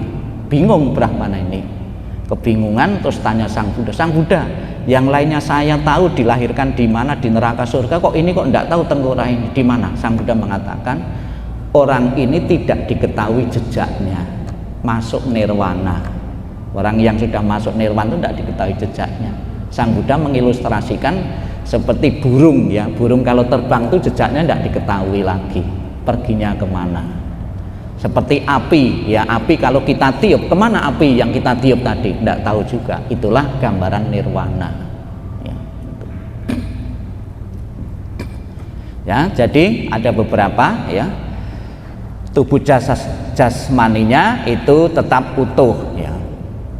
Bingung brahmana ini. Kebingungan terus tanya Sang Buddha, Sang Buddha, yang lainnya saya tahu dilahirkan di mana, di neraka, surga, kok ini kok enggak tahu tengkorak ini di mana? Sang Buddha mengatakan orang ini tidak diketahui jejaknya masuk nirwana. Orang yang sudah masuk nirwana itu tidak diketahui jejaknya. Sang Buddha mengilustrasikan seperti burung, ya, burung kalau terbang itu jejaknya tidak diketahui lagi perginya kemana. Seperti api, ya, api kalau kita tiup, kemana api yang kita tiup tadi? Tidak tahu juga. Itulah gambaran nirwana. Ya, ya, jadi ada beberapa, ya, tubuh jasmaninya itu tetap utuh, ya.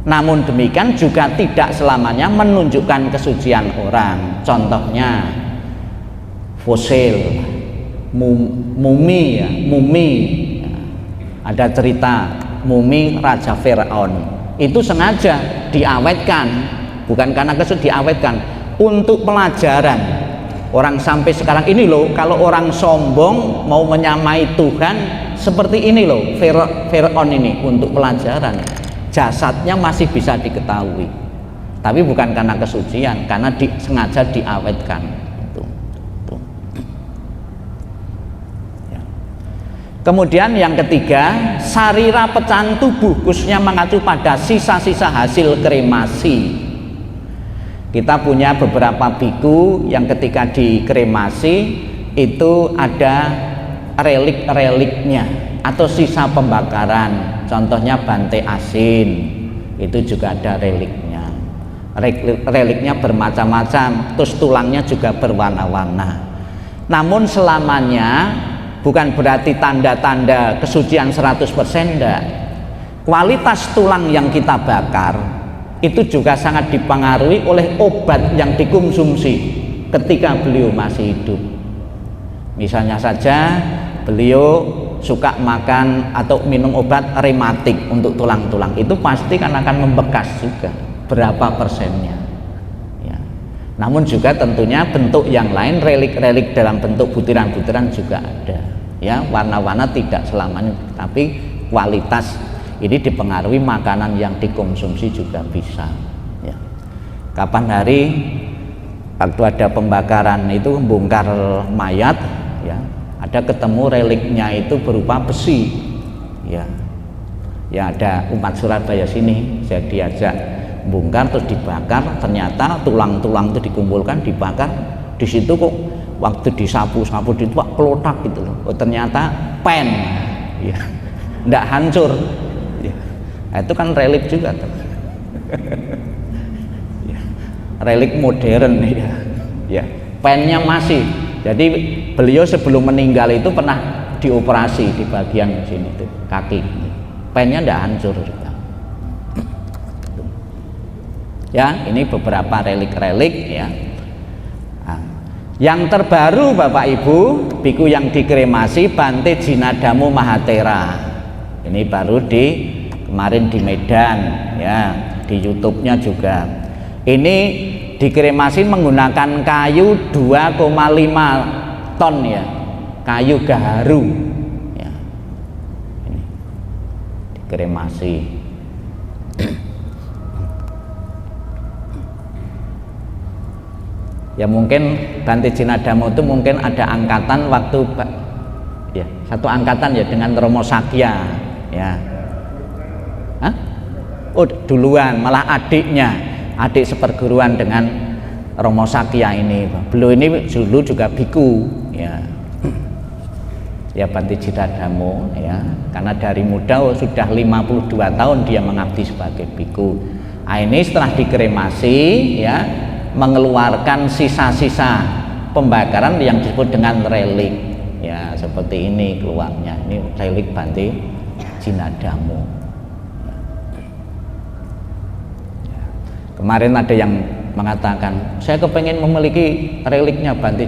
Namun demikian juga tidak selamanya menunjukkan kesucian orang. Contohnya fosil, mumi ya, mumi. Ada cerita mumi Raja Firaun itu sengaja diawetkan, bukan karena diawetkan untuk pelajaran orang sampai sekarang ini loh. Kalau orang sombong mau menyamai Tuhan seperti ini loh, Firaun ini, untuk pelajaran. Jasadnya masih bisa diketahui, tapi bukan karena kesucian, karena sengaja diawetkan. Kemudian yang ketiga, sarira pecahan tubuh, khususnya mengacu pada sisa-sisa hasil kremasi. Kita punya beberapa biku yang ketika dikremasi itu ada relik-reliknya atau sisa pembakaran. Contohnya bante asin, itu juga ada reliknya. Reliknya bermacam-macam, terus tulangnya juga berwarna-warna. Namun selamanya bukan berarti tanda-tanda kesucian 100% enggak. Kualitas tulang yang kita bakar itu juga sangat dipengaruhi oleh obat yang dikonsumsi ketika beliau masih hidup. Misalnya saja beliau suka makan atau minum obat rematik untuk tulang-tulang, itu pasti kan akan membekas juga berapa persennya. Namun juga tentunya bentuk yang lain, relik-relik dalam bentuk butiran-butiran juga ada. Ya, warna-warna tidak selamanya, tapi kualitas ini dipengaruhi makanan yang dikonsumsi juga bisa. Ya. Kapan hari waktu ada pembakaran itu bongkar mayat, ya, ada ketemu reliknya itu berupa besi. Ya, ya ada umat Surabaya sini, saya diajak bongkar terus dibakar, ternyata tulang-tulang itu dikumpulkan dibakar, di situ kok waktu disapu-sapu di tuak kelotak gitu loh. Oh, ternyata pen, ya, ndak hancur. Ya. Nah, itu kan relik juga tuh. Ya. Relik modern ya. Ya, pennya masih. Jadi beliau sebelum meninggal itu pernah dioperasi di bagian sini tuh kaki. Pennya ndak hancur juga. Ya, ini beberapa relik-relik ya. Nah, yang terbaru Bapak Ibu, biku yang dikremasi Bante Jinadamu Mahatera. Ini baru kemarin di Medan ya, di YouTube-nya juga. Ini dikremasi menggunakan kayu 2,5 ton ya. Kayu gaharu. Ya. Ini dikremasi. Ya mungkin Bante Jinadamu itu mungkin ada angkatan waktu ya, satu angkatan ya dengan Romo Sakya ya. Hah? Oh duluan, malah adiknya, adik seperguruan dengan Romo Sakya ini. Beliau ini dulu juga biku ya. Ya Bante Jinadamu ya, karena dari muda sudah 52 tahun dia mengabdi sebagai biku. Nah, ini setelah dikremasi ya, mengeluarkan sisa-sisa pembakaran yang disebut dengan relik ya, seperti ini keluarnya. Ini relik Bante Jinadamu ya. Kemarin ada yang mengatakan saya kepengen memiliki reliknya Bante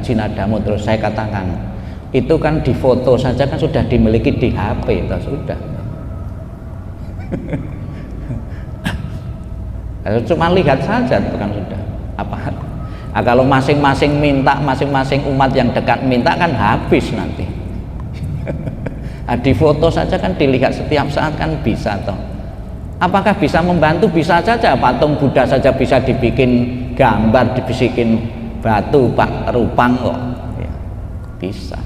Jinadamu, terus saya katakan itu kan difoto saja kan sudah dimiliki di HP itu sudah. Cuma lihat saja itu kan sudah apa. Nah, kalau masing-masing minta, masing-masing umat yang dekat minta kan habis nanti. Nah, di foto saja kan dilihat setiap saat kan bisa toh. Apakah bisa membantu? Bisa saja, patung Buddha saja bisa dibikin gambar, dibikin batu pak rupang kok ya, bisa.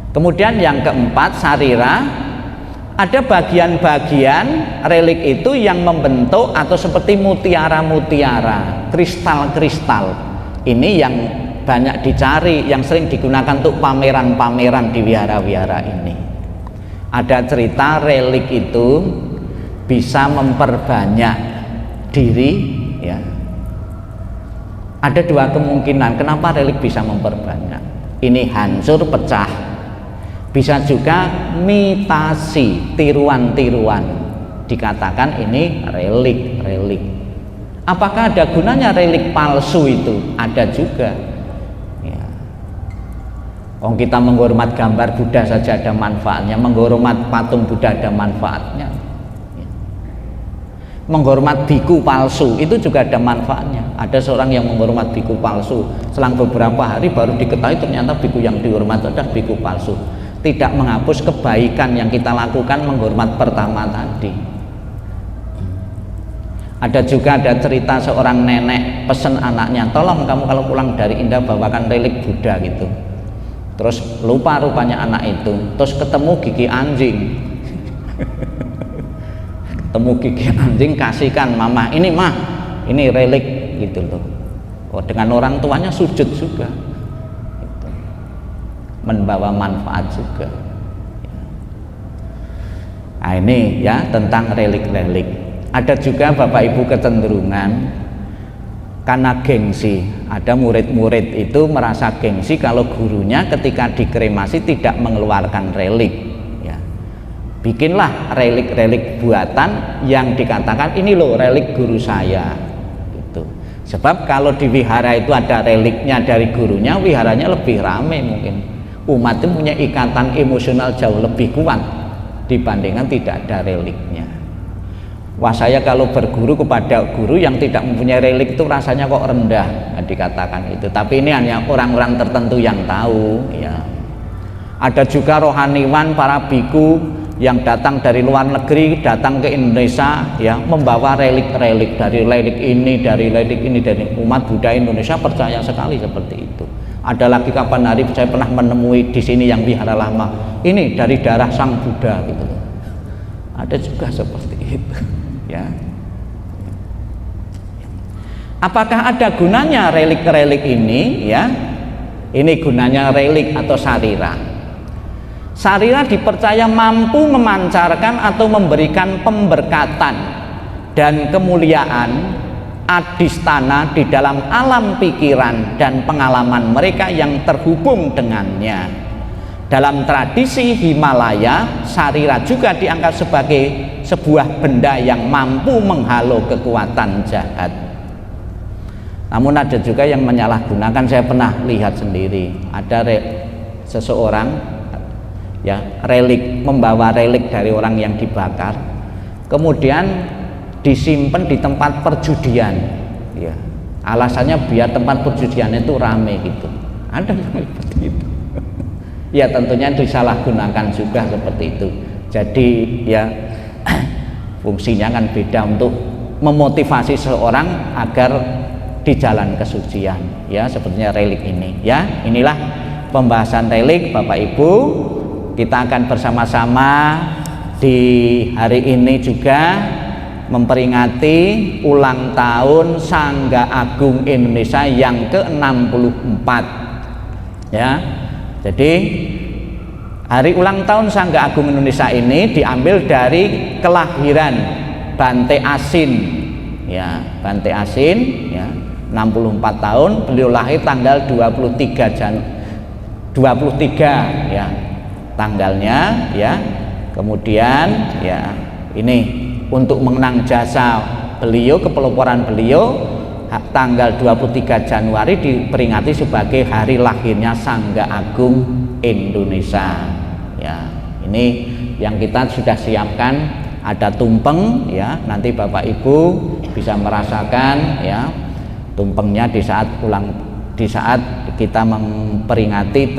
Kemudian yang keempat, sarira, ada bagian-bagian relik itu yang membentuk atau seperti mutiara-mutiara, kristal-kristal. Ini yang banyak dicari, yang sering digunakan untuk pameran-pameran di wihara-wihara ini. Ada cerita relik itu bisa memperbanyak diri ya. Ada dua kemungkinan kenapa relik bisa memperbanyak. Ini hancur, pecah. Bisa juga mitasi, tiruan-tiruan, dikatakan ini relik. Apakah ada gunanya relik palsu itu? Ada juga. Ya. Oh, kita menghormat gambar Buddha saja ada manfaatnya, menghormat patung Buddha ada manfaatnya. Ya. Menghormat biku palsu itu juga ada manfaatnya. Ada seorang yang menghormat biku palsu, selang beberapa hari baru diketahui ternyata biku yang dihormat adalah biku palsu. Tidak menghapus kebaikan yang kita lakukan menghormat pertama tadi. Ada juga ada cerita seorang nenek pesen anaknya, tolong kamu kalau pulang dari Indah bawakan relik Buddha gitu. Terus lupa rupanya anak itu, terus ketemu gigi anjing. Ketemu gigi anjing, kasihkan mama, ini mah, ini relik gitu loh. Oh, dengan orang tuanya sujud juga, gitu. Membawa manfaat juga. Nah ini ya tentang relik-relik. Ada juga Bapak Ibu kecenderungan karena gengsi. Ada murid-murid itu merasa gengsi kalau gurunya ketika dikremasi tidak mengeluarkan relik. Ya. Bikinlah relik-relik buatan yang dikatakan ini loh relik guru saya. Gitu. Sebab kalau di wihara itu ada reliknya dari gurunya, wiharanya lebih ramai mungkin. Umat itu punya ikatan emosional jauh lebih kuat dibandingkan tidak ada reliknya. Wah, saya kalau berguru kepada guru yang tidak mempunyai relik itu rasanya kok rendah, dikatakan itu. Tapi ini hanya orang-orang tertentu yang tahu ya. Ada juga rohaniwan para biku yang datang dari luar negeri, datang ke Indonesia ya, membawa relik-relik dari relik ini, dari umat Buddha Indonesia percaya sekali seperti itu. Ada lagi kapan hari saya pernah menemui di sini yang wihara lama, ini dari darah Sang Buddha gitu. Ada juga seperti itu. Ya. Apakah ada gunanya relik-relik ini ya? Ini gunanya relik atau sarira. Sarira dipercaya mampu memancarkan atau memberikan pemberkatan dan kemuliaan adistana di dalam alam pikiran dan pengalaman mereka yang terhubung dengannya. Dalam tradisi Himalaya, sarira juga diangkat sebagai sebuah benda yang mampu menghalau kekuatan jahat. Namun ada juga yang menyalahgunakan. Saya pernah lihat sendiri, ada seseorang ya relik, membawa relik dari orang yang dibakar, kemudian disimpan di tempat perjudian. Ya, alasannya biar tempat perjudian itu rame gitu. Ada yang seperti itu. Ya tentunya disalahgunakan juga seperti itu. Jadi ya fungsinya kan beda untuk memotivasi seseorang agar di jalan kesucian ya, sepertinya relik ini ya. Inilah pembahasan relik Bapak Ibu. Kita akan bersama-sama di hari ini juga memperingati ulang tahun Sangga Agung Indonesia yang ke-64 ya. Jadi hari ulang tahun Sangga Agung Indonesia ini diambil dari kelahiran Bante Asin ya, Bante Asin ya, 64 tahun, beliau lahir tanggal 23 ya tanggalnya ya. Kemudian ya ini untuk mengenang jasa beliau, kepeloporan beliau, tanggal 23 Januari diperingati sebagai hari lahirnya Sangga Agung Indonesia ya. Ini yang kita sudah siapkan, ada tumpeng ya, nanti Bapak Ibu bisa merasakan ya tumpengnya di saat kita memperingati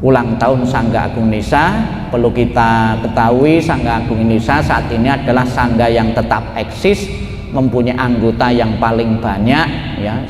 ulang tahun Sangga Agung Indonesia. Perlu kita ketahui Sangga Agung Indonesia saat ini adalah sangga yang tetap eksis, mempunyai anggota yang paling banyak ya.